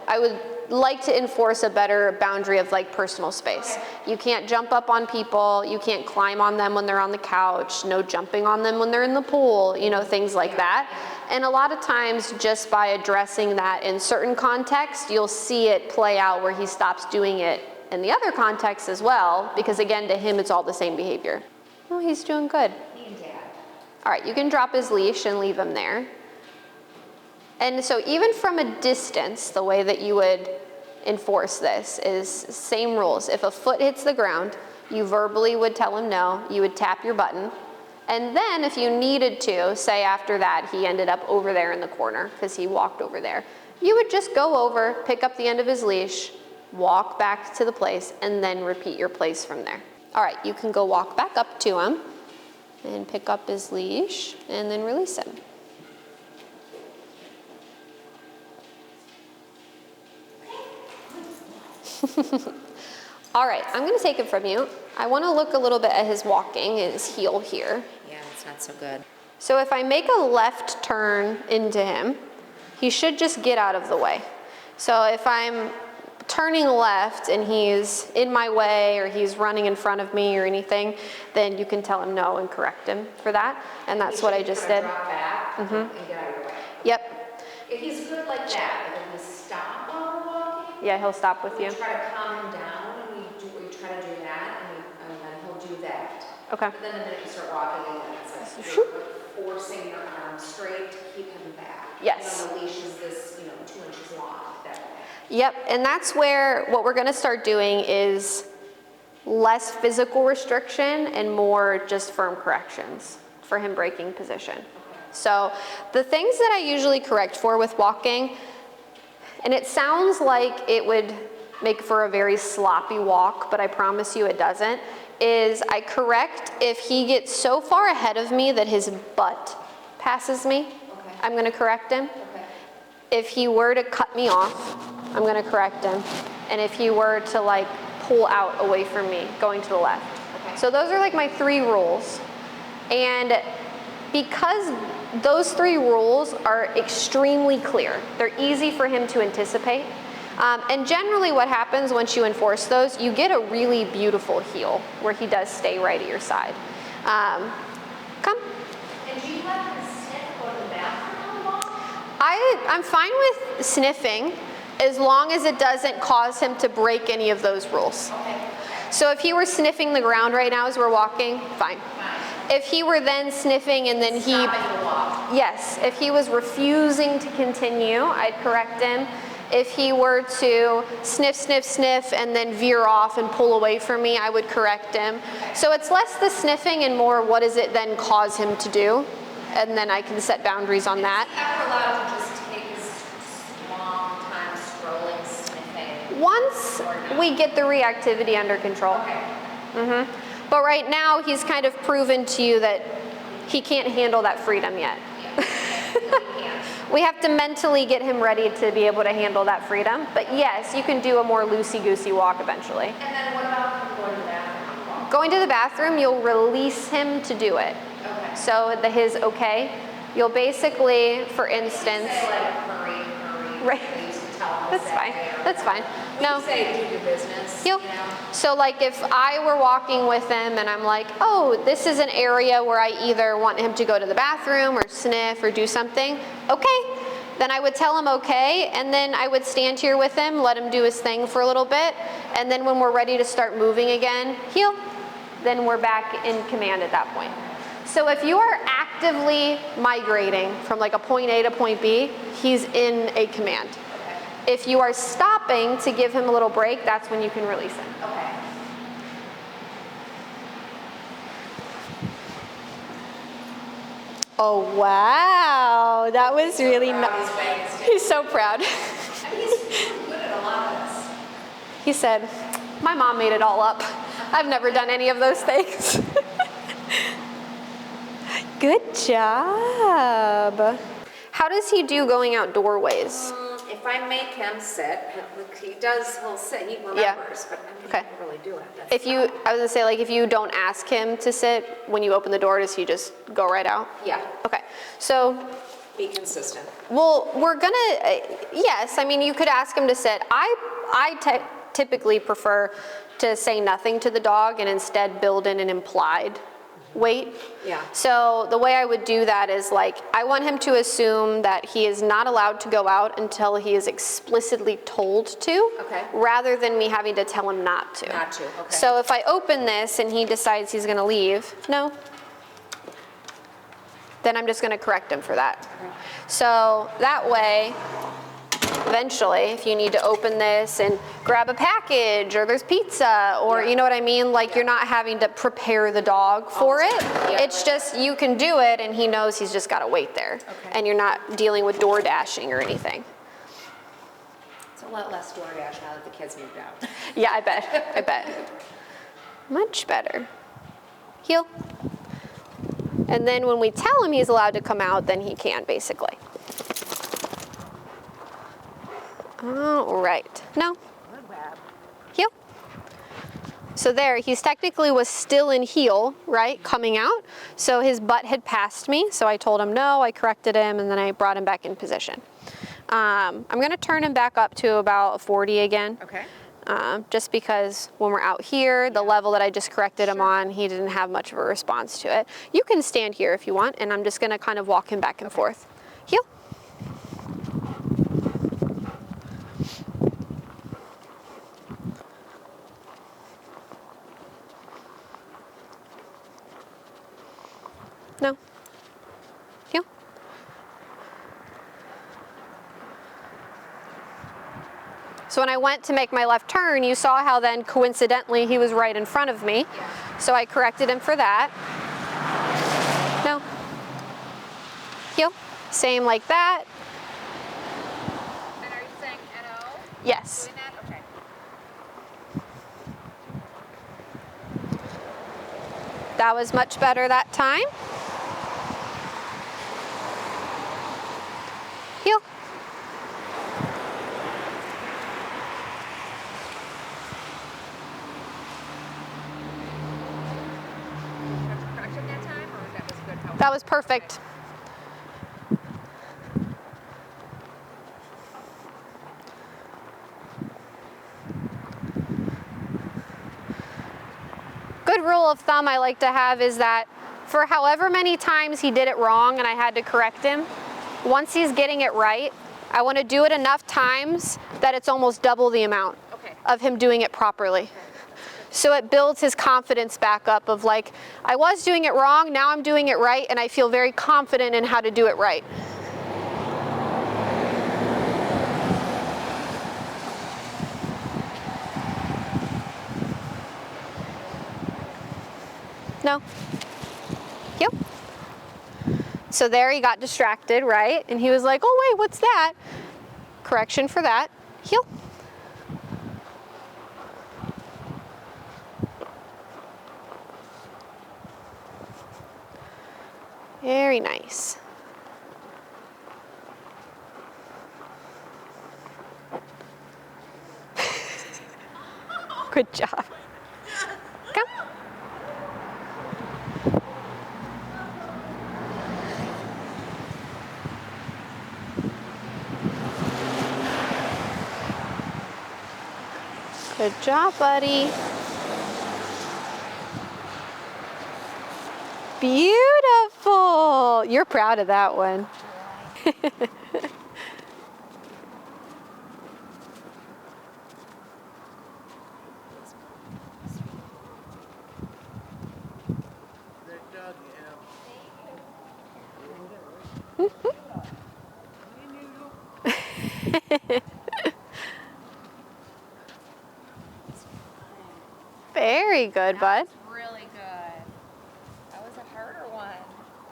A: I would like to enforce a better boundary of like personal space. You can't jump up on people, you can't climb on them when they're on the couch, no jumping on them when they're in the pool, you know, things like that. And a lot of times, just by addressing that in certain contexts, you'll see it play out where he stops doing it in the other context as well, because again, to him, it's all the same behavior. Oh, he's doing good.
B: Me and Dad.
A: All right, you can drop his leash and leave him there. And so even from a distance, the way that you would enforce this is same rules. If a foot hits the ground, you verbally would tell him no, you would tap your button. And then if you needed to, say after that he ended up over there in the corner because he walked over there, you would just go over, pick up the end of his leash, walk back to the place, and then repeat your place from there. All right, you can go walk back up to him and pick up his leash and then release him. All right, I'm gonna take it from you. I wanna look a little bit at his walking, his heel here.
B: Yeah, it's not so good.
A: So if I make a left turn into him, he should just get out of the way. So if I'm turning left and he's in my way or he's running in front of me or anything, then you can tell him no and correct him for that. And that's what I just did.
B: Drop back and get out of your way.
A: Yep.
B: If he's good like that, like if we stop while we're walking,
A: Yeah, he'll stop with
B: we
A: you.
B: try to calm him down, and we try to do that, and then he'll do that.
A: Okay.
B: But then the minute you start walking, again, it's like you're forcing your arm straight to keep him back.
A: Yes.
B: You know, the leash is this, 2 inches long. That way.
A: Yep, and that's where what we're gonna start doing is less physical restriction and more just firm corrections for him breaking position. So the things that I usually correct for with walking, and it sounds like it would make for a very sloppy walk, but I promise you it doesn't, is I correct if he gets so far ahead of me that his butt passes me, I'm gonna correct him. If he were to cut me off, I'm gonna correct him. And if he were to like pull out away from me, going to the left. So those are like my 3 rules. And because those 3 rules are extremely clear, they're easy for him to anticipate. And generally what happens once you enforce those, you get a really beautiful heel where he does stay right at your side. Come.
B: And do you let him sniff or go to the bathroom on the walk?
A: I'm fine with sniffing as long as it doesn't cause him to break any of those rules. So if he were sniffing the ground right now as we're walking, fine. If he were then sniffing and then yes, if he was refusing to continue, I'd correct him. If he were to sniff, sniff, sniff, and then veer off and pull away from me, I would correct him. So it's less the sniffing and more what does it then cause him to do, and then I can set boundaries on that.
B: Is he ever allowed to just take his long time strolling, sniffing?
A: Once we get the reactivity under control. But right now, he's kind of proven to you that he can't handle that freedom yet. We have to mentally get him ready to be able to handle that freedom. But yes, you can do a more loosey-goosey walk eventually.
B: And then what about him going to the bathroom?
A: Going to the bathroom, you'll release him to do it. So his okay. You'll basically, for instance,
B: say like hurry,
A: right.
B: Please tell him
A: That's fine. That's fine. No.
B: Say do your business.
A: So like if I were walking with him and I'm like, oh, this is an area where I either want him to go to the bathroom or sniff or do something, okay. Then I would tell him okay, and then I would stand here with him, let him do his thing for a little bit, and then when we're ready to start moving again, heel, then we're back in command at that point. So if you are actively migrating from like a point A to point B, he's in a command. If you are stopping to give him a little break, that's when you can release him.
B: Okay.
A: Oh, wow. That was really nice. He's so proud.
B: He's good at a lot of this.
A: He said, my mom made it all up. I've never done any of those things. Good job. How does he do going out doorways?
B: If I make him sit, he'll sit, he remembers, but I can't really do it. I was
A: gonna say, like, if you don't ask him to sit, when you open the door, does he just go right out?
B: Yeah.
A: Okay, so.
B: Be consistent.
A: Well, we're gonna, yes, I mean, you could ask him to sit. I typically prefer to say nothing to the dog and instead build in an implied wait.
B: Yeah.
A: So the way I would do that is like, I want him to assume that he is not allowed to go out until he is explicitly told to, rather than me having to tell him not to.
B: Not to, okay.
A: So if I open this and he decides he's gonna leave, no, then I'm just gonna correct him for that. So that way, eventually, if you need to open this and grab a package or there's pizza or you know what I mean, like you're not having to prepare the dog for it. It's just you can do it and he knows he's just got to wait there. And you're not dealing with door dashing or anything.
B: It's a lot less DoorDash now that the kids moved out.
A: Yeah, I bet. I bet. Much better. Heel. And then when we tell him he's allowed to come out, then he can basically. All right. No. Heel. So there, he's technically was still in heel, right, coming out. So his butt had passed me. So I told him no, I corrected him, and then I brought him back in position. I'm going to turn him back up to about 40 again.
B: Okay.
A: Just because when we're out here, the level that I just corrected him on, he didn't have much of a response to it. You can stand here if you want, and I'm just going to kind of walk him back and forth. Heel. No. Heel. So when I went to make my left turn, you saw how then coincidentally he was right in front of me. So I corrected him for that. No. Same like that.
B: And are you saying NO?
A: Yes.
B: Doing that? Okay.
A: That was much better that time. Heel.
B: Correction that time, or that was good? How
A: That was perfect. Good rule of thumb I like to have is that for however many times he did it wrong and I had to correct him, once he's getting it right, I want to do it enough times that it's almost double the amount of him doing it properly. So it builds his confidence back up of like, I was doing it wrong, now I'm doing it right, and I feel very confident in how to do it right. No. Heel. So there he got distracted, right? And he was like, oh wait, what's that? Correction for that. Heel. Very nice. Good job. Come. Good job, buddy. Beautiful. You're proud of that one. Very good, bud.
B: really good. That was a harder one.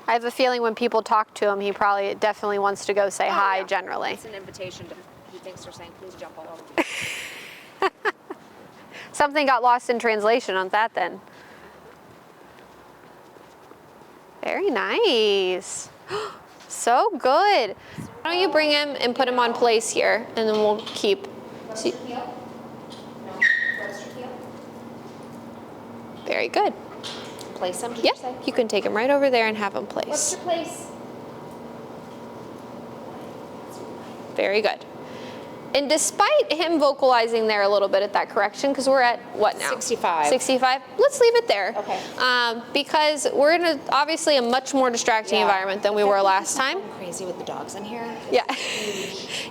A: I have a feeling when people talk to him, he probably definitely wants to go say hi
B: yeah.
A: generally.
B: It's an invitation to, he thinks they're saying, please jump all over me.
A: Something got lost in translation on that then. Very nice. So good. Why don't you bring him and put him on place here, and then we'll keep. See. Very good.
B: Place him, did
A: Yeah,
B: you say?
A: you can take him right over there and have him place.
B: What's your place?
A: Very good. And despite him vocalizing there a little bit at that correction, because we're at what now?
B: 65.
A: 65. Let's leave it there.
B: Okay.
A: Because we're in obviously a much more distracting environment than we were last time.
B: Crazy with the dogs in here.
A: Yeah.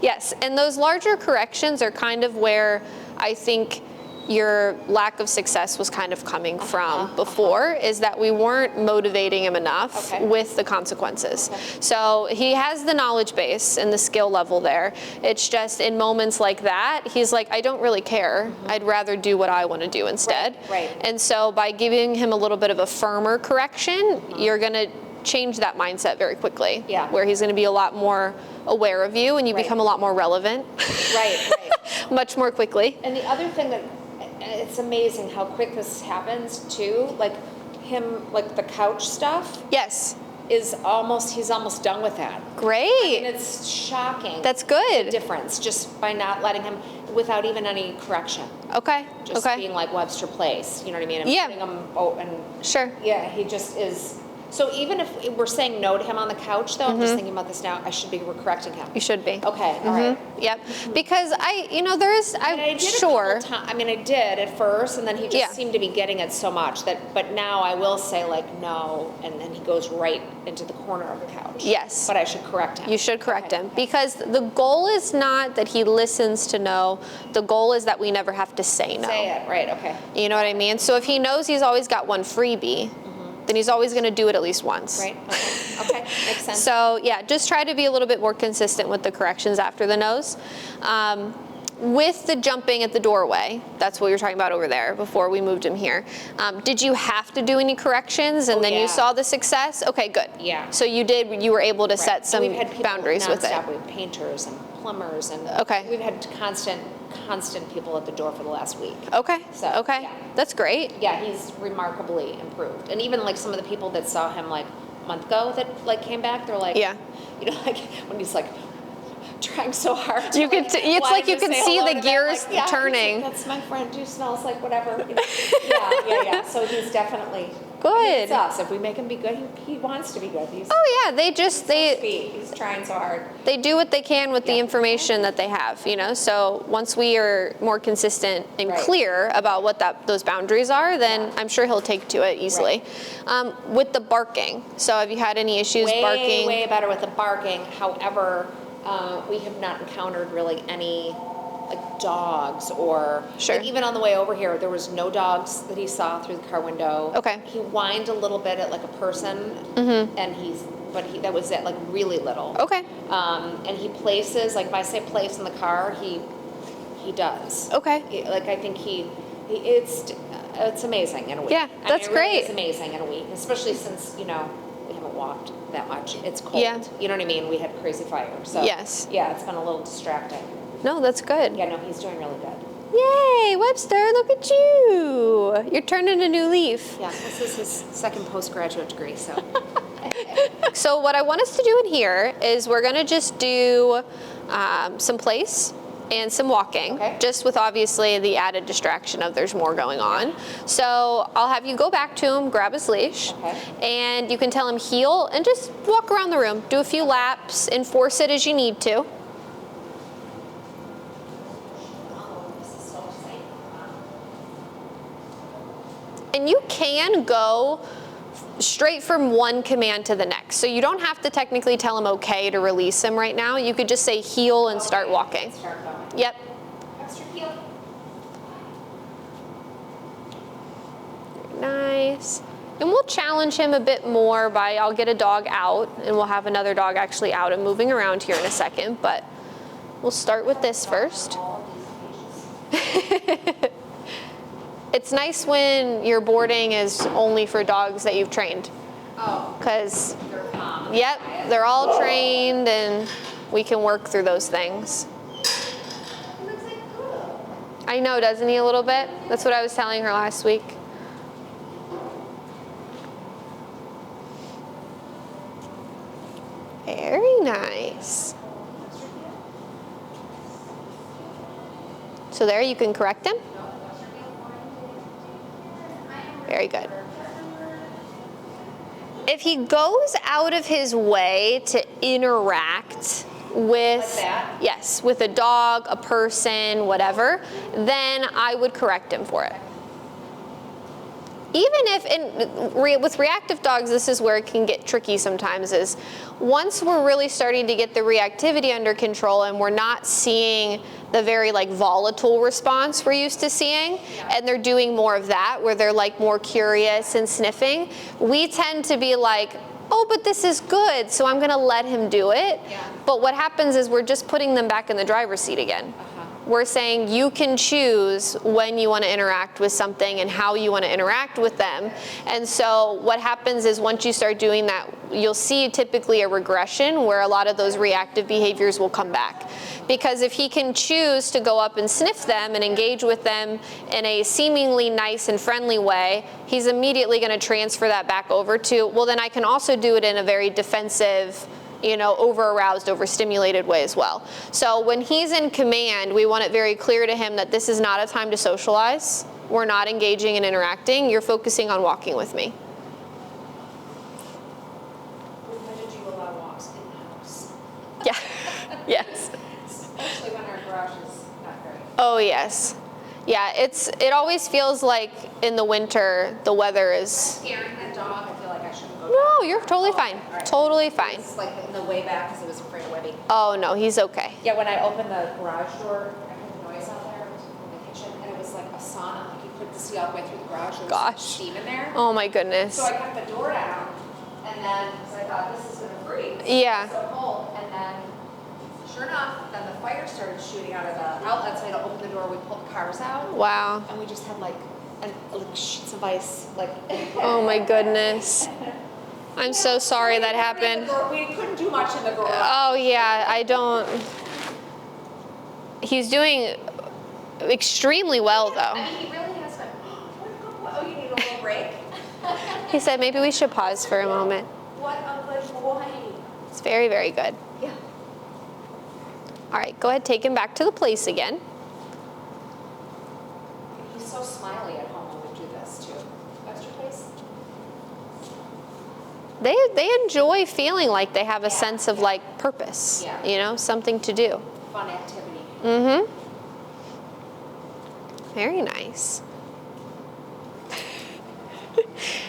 A: Yes, and those larger corrections are kind of where I think your lack of success was kind of coming from before, is that we weren't motivating him enough with the consequences. So he has the knowledge base and the skill level there. It's just in moments like that, he's like, I don't really care. I'd rather do what I want to do instead.
B: Right.
A: And so by giving him a little bit of a firmer correction, you're going to change that mindset very quickly.
B: Yeah.
A: Where he's going to be a lot more aware of you, and you become a lot more relevant.
B: Right.
A: Much more quickly.
B: And the other thing that, it's amazing how quick this happens too, like him, like the couch stuff.
A: Yes.
B: Is almost, he's almost done with that.
A: Great.
B: I mean, it's shocking.
A: That's good.
B: The difference, just by not letting him, without even any correction.
A: Okay.
B: Just being like Webster Place, you know what I mean? And putting him, and
A: sure.
B: Yeah, he just is. So even if we're saying no to him on the couch, though, I'm just thinking about this now. I should be correcting him.
A: You should be.
B: Okay. All right.
A: Yep. Because I did
B: sure. I mean, I did at first, and then he just seemed to be getting it so much that. But now I will say like no, and then he goes right into the corner of the couch.
A: Yes.
B: But I should correct him.
A: You should correct him, because the goal is not that he listens to no. The goal is that we never have to say no.
B: Say it. Right. Okay.
A: You know what I mean? So if he knows he's always got one freebie, then he's always going to do it at least once.
B: Right. Okay. Makes sense.
A: So yeah, just try to be a little bit more consistent with the corrections after the nose. with the jumping at the doorway, that's what we were talking about over there before we moved him here. Did you have to do any corrections and then you saw the success? Okay, good.
B: Yeah.
A: So you were able to set some
B: we've had people
A: boundaries with it.
B: We have painters and plumbers and we've had constant people at the door for the last week.
A: Okay.
B: So,
A: okay.
B: yeah.
A: That's great.
B: Yeah, he's remarkably improved. And even like some of the people that saw him like a month ago that like came back, they're like,
A: yeah.
B: You know, like when he's like trying so hard.
A: You could. It's like you can see the gears turning.
B: That's my friend who smells like whatever. You know? yeah. So he's definitely
A: good.
B: I mean, it's us. If we make him be good, he wants to be good. He's he's trying so hard.
A: They do what they can with the information that they have. You know. So once we are more consistent and clear about what those boundaries are, then I'm sure he'll take to it easily. Right. With the barking. So have you had any issues barking?
B: Way better with the barking. However. We have not encountered really any like dogs or like, even on the way over here there was no dogs that he saw through the car window.
A: Okay.
B: He whined a little bit at like a person and that was it, like really little.
A: Okay.
B: And he places, like if I say place in the car, he does.
A: Okay.
B: Like I think it's amazing in a week.
A: Yeah, that's
B: it really
A: great.
B: is amazing in a week, especially since, you know, we haven't walked that much. It's cold.
A: Yeah.
B: You know what I mean? We had crazy fire. So
A: yes.
B: Yeah, it's been a little distracting.
A: No, that's good.
B: Yeah, no, he's doing really good.
A: Yay, Webster, look at you. You're turning a new leaf.
B: Yeah, this is his second postgraduate degree, so.
A: So what I want us to do in here is we're gonna just do some place and some walking, just with obviously the added distraction of there's more going on. So I'll have you go back to him, grab his leash, and you can tell him heel and just walk around the room. Do a few laps, enforce it as you need to. And you can go straight from one command to the next. So you don't have to technically tell him okay to release him right now. You could just say heel and start walking. Yep.
B: Extra heel.
A: Nice. And we'll challenge him a bit more by, I'll get a dog out, and we'll have another dog actually out and moving around here in a second, but we'll start with this first. It's nice when your boarding is only for dogs that you've trained.
B: Oh.
A: Because, yep, they're all trained and we can work through those things. I know, doesn't he, a little bit? That's what I was telling her last week. Very nice. So there, you can correct him. Very good. If he goes out of his way to interact with, yes, with a dog, a person, whatever, then I would correct him for it. Even if, with reactive dogs, this is where it can get tricky sometimes, is once we're really starting to get the reactivity under control and we're not seeing the very like volatile response we're used to seeing, and they're doing more of that, where they're like more curious and sniffing, we tend to be like, oh, but this is good, so I'm gonna let him do it.
B: Yeah.
A: But what happens is we're just putting them back in the driver's seat again. We're saying you can choose when you want to interact with something and how you want to interact with them. And so what happens is once you start doing that, you'll see typically a regression where a lot of those reactive behaviors will come back. Because if he can choose to go up and sniff them and engage with them in a seemingly nice and friendly way, he's immediately going to transfer that back over to, well, then I can also do it in a very defensive, you know, over-aroused, overstimulated way as well. So when he's in command, we want it very clear to him that this is not a time to socialize. We're not engaging and interacting. You're focusing on walking with me.
B: When did you allow walks in the house?
A: Yeah, yes.
B: Especially when our garage is not great.
A: Oh, yes. Yeah, it always feels like in the winter, the weather is...
B: Scaring that dog, I feel like I shouldn't go.
A: No, you're totally fine.
B: Right.
A: Totally fine.
B: It's like in the way back because I was afraid of Webby.
A: Oh, no, he's okay.
B: Yeah, when I opened the garage door, I heard the noise out there from the kitchen, and it was like a sauna. Like you couldn't see all the way through the garage. There was
A: Gosh.
B: steam in there.
A: Oh, my goodness.
B: So I got the door down, and then, because I thought this is going to freeze.
A: Yeah.
B: It's so cold, and then Sure enough, then the fire started shooting out of the outlet, so I had to open the door, we pulled the cars out.
A: Wow.
B: And we just had like sheets of ice, like.
A: Oh my goodness. I'm so sorry that happened.
B: We couldn't do much in the garage.
A: Oh yeah, I don't. He's doing extremely well though.
B: I mean, he really has been. Oh, you need a little break?
A: He said maybe we should pause for a moment.
B: What a good boy.
A: It's very, very good.
B: Yeah.
A: All right, go ahead, take him back to the place again.
B: He's so smiley at home when we do this too. Webster place?
A: They enjoy feeling like they have a
B: Yeah,
A: sense of
B: yeah.
A: like purpose,
B: Yeah.
A: you know, something to do.
B: Fun activity.
A: Mm-hmm. Very nice.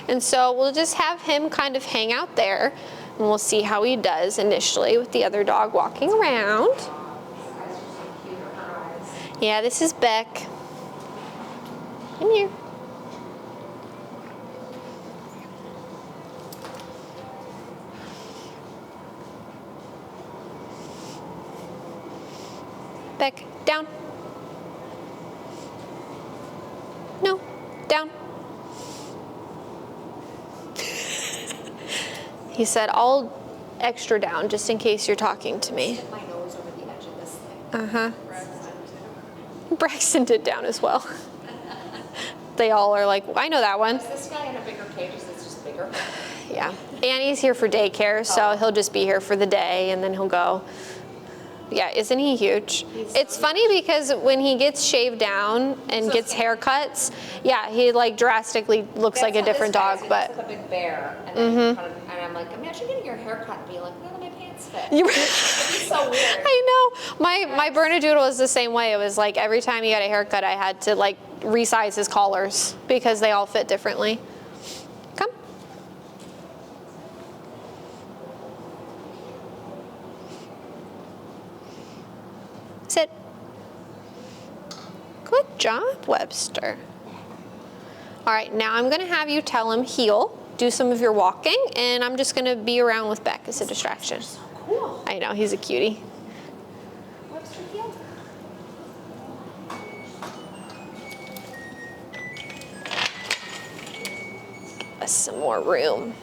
A: And so we'll just have him kind of hang out there, and we'll see how he does initially with the other dog walking around. Yeah, this is Beck. Come here. Beck, down. No, down. He said, I'll extra down just in case you're talking to me.
B: Stick my nose over the edge of this thing.
A: Uh-huh. Braxton did down as well. They all are like, I know that one.
B: Is this guy in a bigger cage? Is this just bigger?
A: Yeah. Annie's here for daycare, so he'll just be here for the day and then he'll go. Yeah, isn't he huge? It's funny because when he gets shaved down and
B: So
A: gets
B: skinny.
A: haircuts, yeah, he like drastically looks like a different dog, but.
B: He's like a big bear, and then and I'm like, imagine getting your hair cut and being like, none of my pants fit. It'd be so weird.
A: I know. My Bernedoodle is the same way. It was like every time he got a haircut, I had to like resize his collars because they all fit differently. Come. Sit. Good job, Webster. All right, now I'm gonna have you tell him heel, do some of your walking, and I'm just gonna be around with Beck as a distraction.
B: So cool.
A: I know, he's a cutie.
B: Webster heel.
A: Us some more room.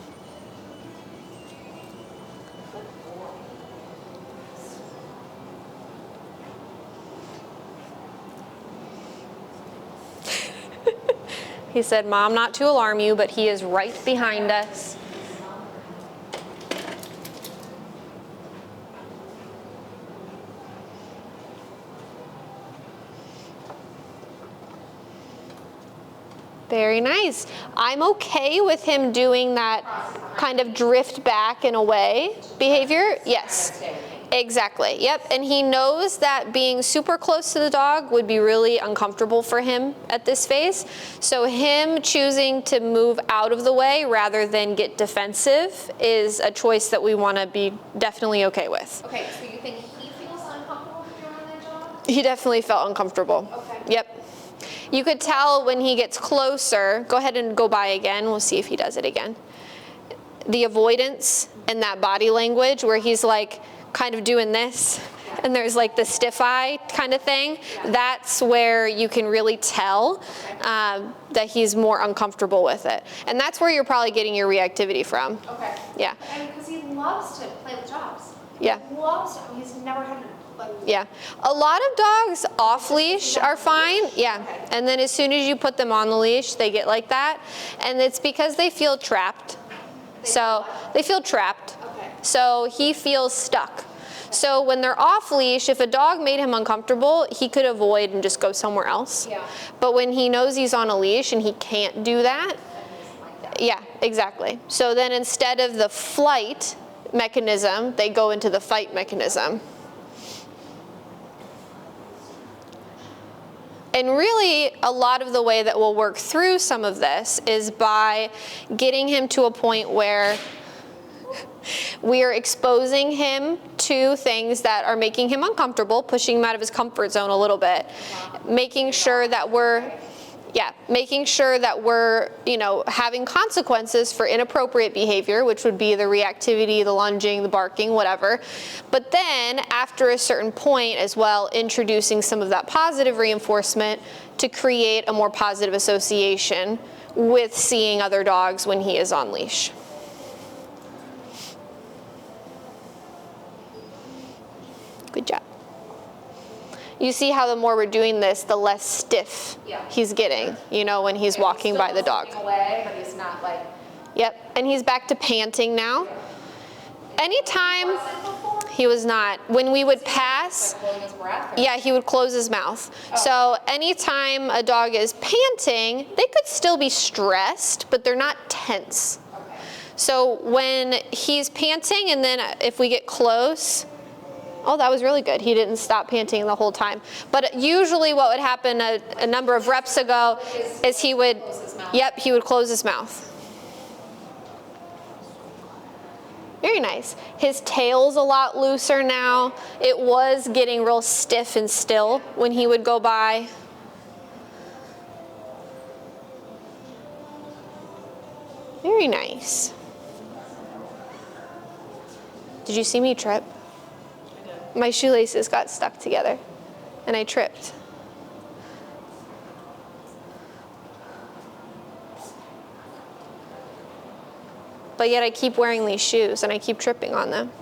A: He said, Mom, not to alarm you, but he is right behind us. Very nice. I'm okay with him doing that kind of drift back and away behavior. Yes, exactly. Yep. And he knows that being super close to the dog would be really uncomfortable for him at this phase. So him choosing to move out of the way rather than get defensive is a choice that we want to be definitely okay with.
B: Okay, so you think he feels uncomfortable with you around that dog?
A: He definitely felt uncomfortable.
B: Okay.
A: Yep. You could tell when he gets closer. Go ahead and go by again. We'll see if he does it again. The avoidance and that body language where he's like kind of doing this and there's like the stiff eye kind of thing. That's where you can really tell that he's more uncomfortable with it. And that's where you're probably getting your reactivity from.
B: Okay.
A: Yeah.
B: I mean, because he loves to play with dogs.
A: Yeah.
B: He loves to. He's never had like.
A: Yeah, a lot of dogs off leash are fine. Yeah, and then as soon as you put them on the leash, they get like that, and it's because they feel trapped. So they feel trapped.
B: Okay.
A: So he feels stuck. So when they're off leash, if a dog made him uncomfortable, he could avoid and just go somewhere else.
B: Yeah.
A: But when he knows he's on a leash and he can't do that, yeah, exactly. So then instead of the flight mechanism, they go into the fight mechanism. And really, a lot of the way that we'll work through some of this is by getting him to a point where we are exposing him to things that are making him uncomfortable, pushing him out of his comfort zone a little bit, making sure that we're Yeah, making sure that we're, having consequences for inappropriate behavior, which would be the reactivity, the lunging, the barking, whatever. But then after a certain point as well, introducing some of that positive reinforcement to create a more positive association with seeing other dogs when he is on leash. Good job. You see how the more we're doing this, the less stiff he's getting, when he's walking by the dog.
B: Away, but he's not like...
A: Yep, and he's back to panting now. Anytime he was not. When we would pass, yeah, he would close his mouth. So anytime a dog is panting, they could still be stressed, but they're not tense. So when he's panting, and then if we get close, oh, that was really good. He didn't stop panting the whole time. But usually what would happen a number of reps ago is he would close his mouth. Very nice. His tail's a lot looser now. It was getting real stiff and still when he would go by. Very nice. Did you see me trip? My shoelaces got stuck together and I tripped. But yet I keep wearing these shoes and I keep tripping on them.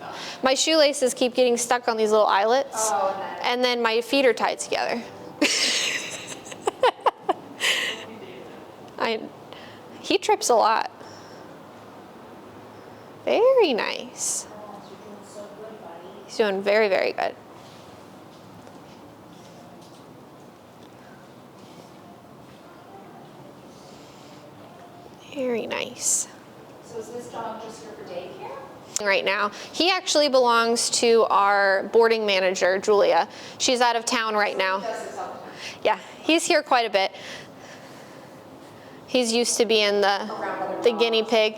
A: My shoelaces keep getting stuck on these little eyelets, and then my feet are tied together. He trips a lot. Very nice. He's doing very, very good. Very nice.
B: So is this dog just here for daycare?
A: Right now, he actually belongs to our boarding manager, Julia. She's out of town right now. Yeah, he's here quite a bit. He's used to being the guinea pig.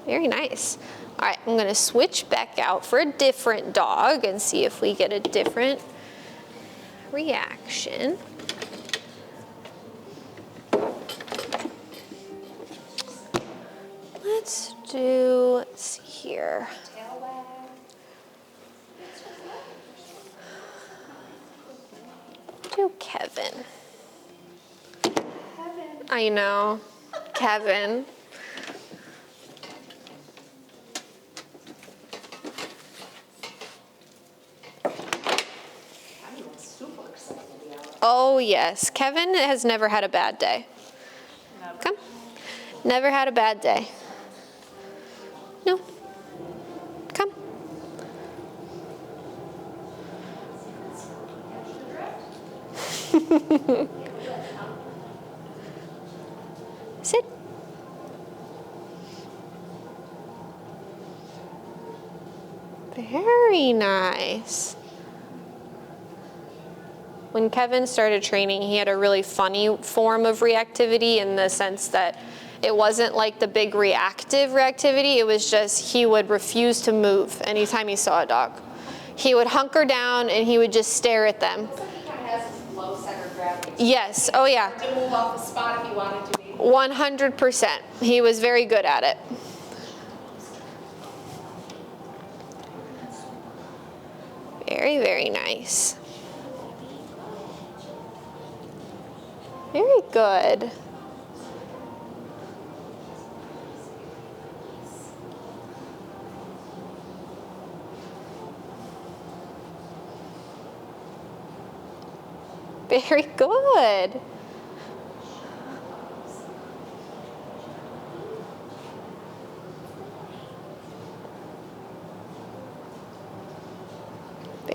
A: Very nice. All right, I'm gonna switch back out for a different dog and see if we get a different reaction. Let's see here. Do Kevin. I know, Kevin. Oh yes, Kevin has never had a bad day. Never. Come. Never had a bad day. No. Come. Sit. Very nice. When Kevin started training, he had a really funny form of reactivity in the sense that it wasn't like the big reactive reactivity. It was just he would refuse to move anytime he saw a dog. He would hunker down and he would just stare at them.
B: So he kind of has low center of gravity.
A: Yes. Oh yeah.
B: To move off the spot if he wanted to.
A: 100%. He was very good at it. Very, very nice. Very good. Very good.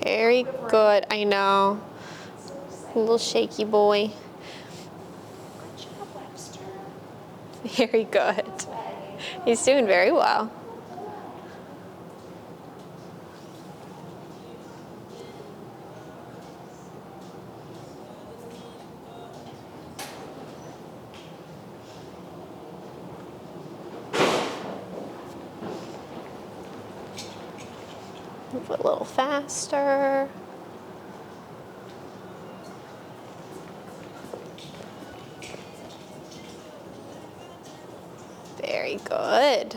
A: Very good. I know. A little shaky boy.
B: Good job, Webster.
A: Very good. He's doing very well. Move a little faster. Good.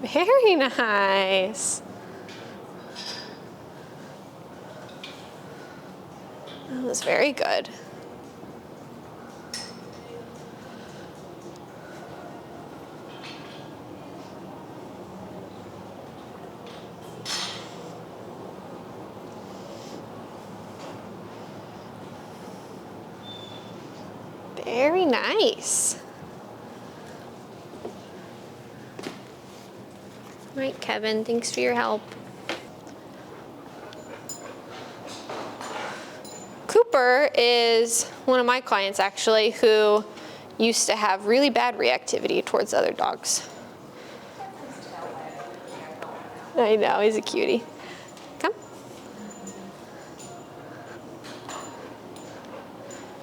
A: Very nice. That was very good. Very nice. All right, Kevin, thanks for your help. Cooper is one of my clients actually who used to have really bad reactivity towards other dogs. I know, he's a cutie. Come.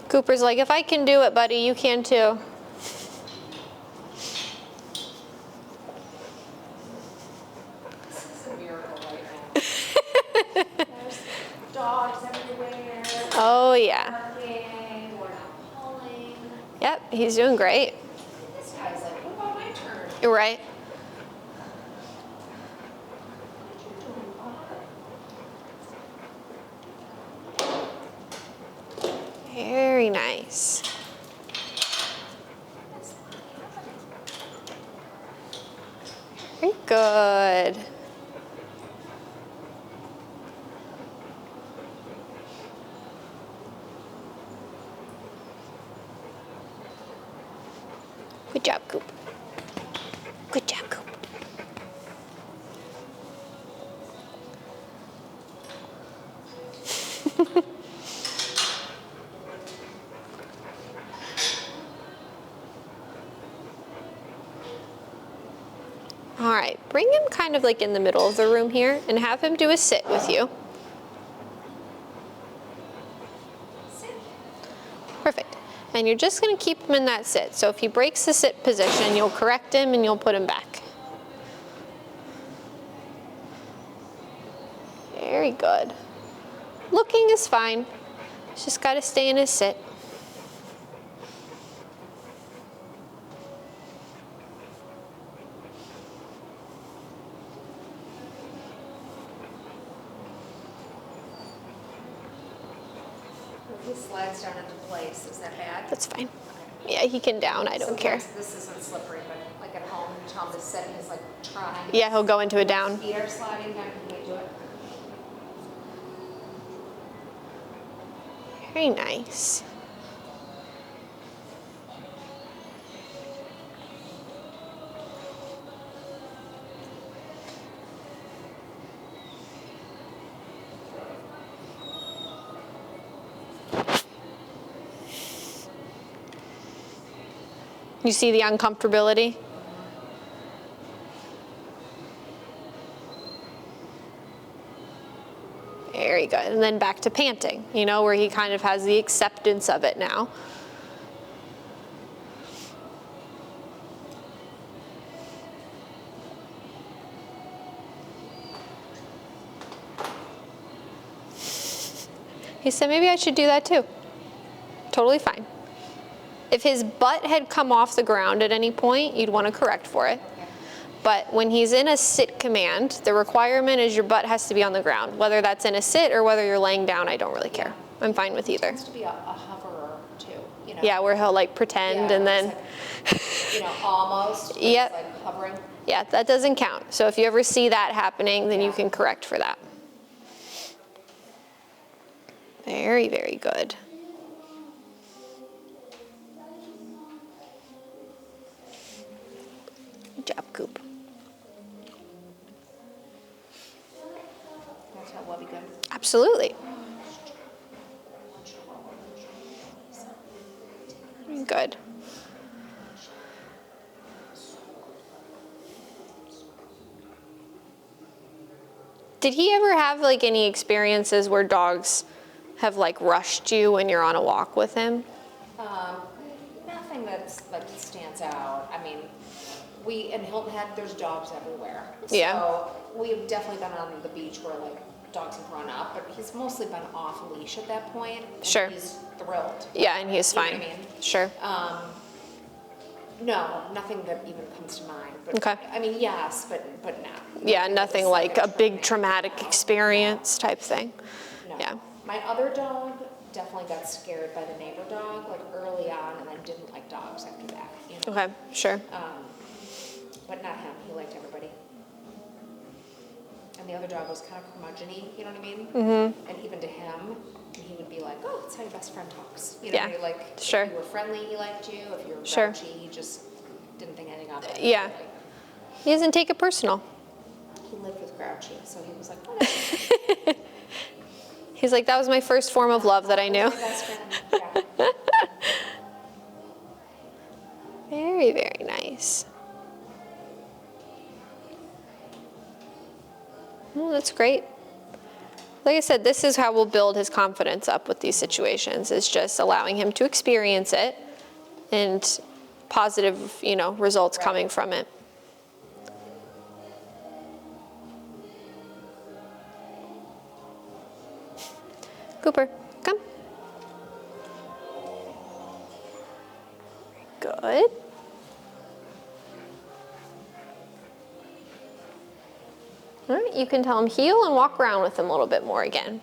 A: Cooper's like, if I can do it, buddy, you can too.
B: This is a miracle right now. There's dogs everywhere.
A: Oh yeah.
B: Barking, we're not pulling.
A: Yep, he's doing great.
B: This guy's like, what about my turn?
A: You're right. Very nice. Very good. Good job, Coop. Good job, Coop. All right, bring him kind of like in the middle of the room here and have him do a sit with you.
B: Sit.
A: Perfect. And you're just going to keep him in that sit. So if he breaks the sit position, you'll correct him and you'll put him back. Very good. Looking is fine. He's just got to stay in his sit.
B: He slides down into place. Is that bad?
A: That's fine. Yeah, he can down. I don't care.
B: Sometimes this isn't slippery, but like at home, you tell him to sit and he's like trying.
A: Yeah, he'll go into a down.
B: Feet are sliding down. Can you do it?
A: Very nice. You see the uncomfortability? Very good. And then back to panting, you know, where he kind of has the acceptance of it now. He said, maybe I should do that too. Totally fine. If his butt had come off the ground at any point, you'd want to correct for it. But when he's in a sit command, the requirement is your butt has to be on the ground. Whether that's in a sit or whether you're laying down, I don't really care. I'm fine with either.
B: It has to be a hoverer too, you know.
A: Yeah, where he'll like pretend
B: Yeah,
A: and then...
B: like, you know, almost. But
A: Yep.
B: It's like hovering.
A: Yeah, that doesn't count. So if you ever see that happening, then you can correct for that. Very, very good. Good job, Coop.
B: That's how well be good.
A: Absolutely. Good. Did he ever have like any experiences where dogs have like rushed you when you're on a walk with him?
B: Nothing that stands out. I mean, in Hilton Head, there's dogs everywhere.
A: Yeah.
B: So we've definitely been on the beach where like dogs have run up, but he's mostly been off leash at that point. And
A: Sure.
B: he's thrilled.
A: Yeah, and he's
B: You know
A: fine.
B: what I mean?
A: Sure.
B: No, nothing that even comes to mind. But,
A: Okay.
B: I mean, yes, but not.
A: Yeah, nothing
B: It's
A: like a big
B: traumatic.
A: traumatic experience type thing.
B: No.
A: Yeah.
B: My other dog definitely got scared by the neighbor dog like early on, and then didn't like dogs after that. You know?
A: Okay, sure.
B: But not him. He liked everybody. And the other dog was kind of curmudgeon-y, you know what I mean? Mm-hmm. And even to him, he would be like, "Oh, that's how your best friend talks." You know,
A: Yeah,
B: like
A: sure.
B: if you were friendly, he liked you. If you were
A: Sure.
B: grouchy, he just didn't think anything of it.
A: Yeah. He doesn't take it personal.
B: He lived with Grouchy, so he was like, "Whatever."
A: He's like, that was my first form of love that I knew.
B: My best friend. Yeah.
A: Very, very nice. Well, that's great. Like I said, this is how we'll build his confidence up with these situations, is just allowing him to experience it and positive, results
B: Right.
A: coming from it. Cooper, come. Good. All right, you can tell him heel and walk around with him a little bit more again.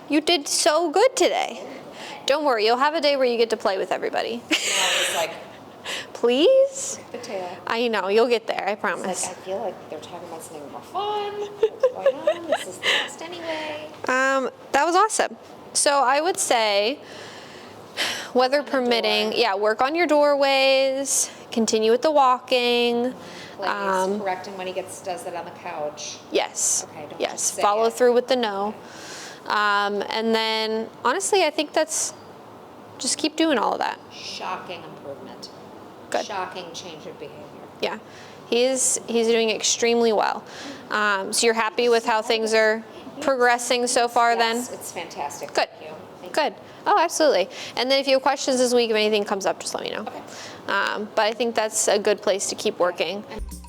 A: You did so good today. Don't worry, you'll have a day where you get to play with everybody.
B: I was like,
A: Please?
B: the tail.
A: I know, you'll get there, I
B: Like,
A: promise.
B: I feel like they're talking about something more fun. What's going on? This is the best anyway.
A: That was awesome. So I would say, weather permitting,
B: door.
A: work on your doorways, continue with the walking.
B: Please correct him when he does that on the couch.
A: Yes.
B: Okay, don't
A: Yes.
B: just say
A: Follow
B: it.
A: through with the no. And then, honestly, I think just keep doing all of that.
B: Shocking improvement.
A: Good.
B: Shocking change of behavior.
A: Yeah. He's doing extremely well. So you're happy with how things are progressing so far then?
B: Yes, it's fantastic.
A: Good.
B: Thank you. Thank
A: Good. Oh, absolutely. And then if you have questions this week, if anything comes up, just let me know.
B: Okay.
A: But I think that's a good place to keep working.
B: you.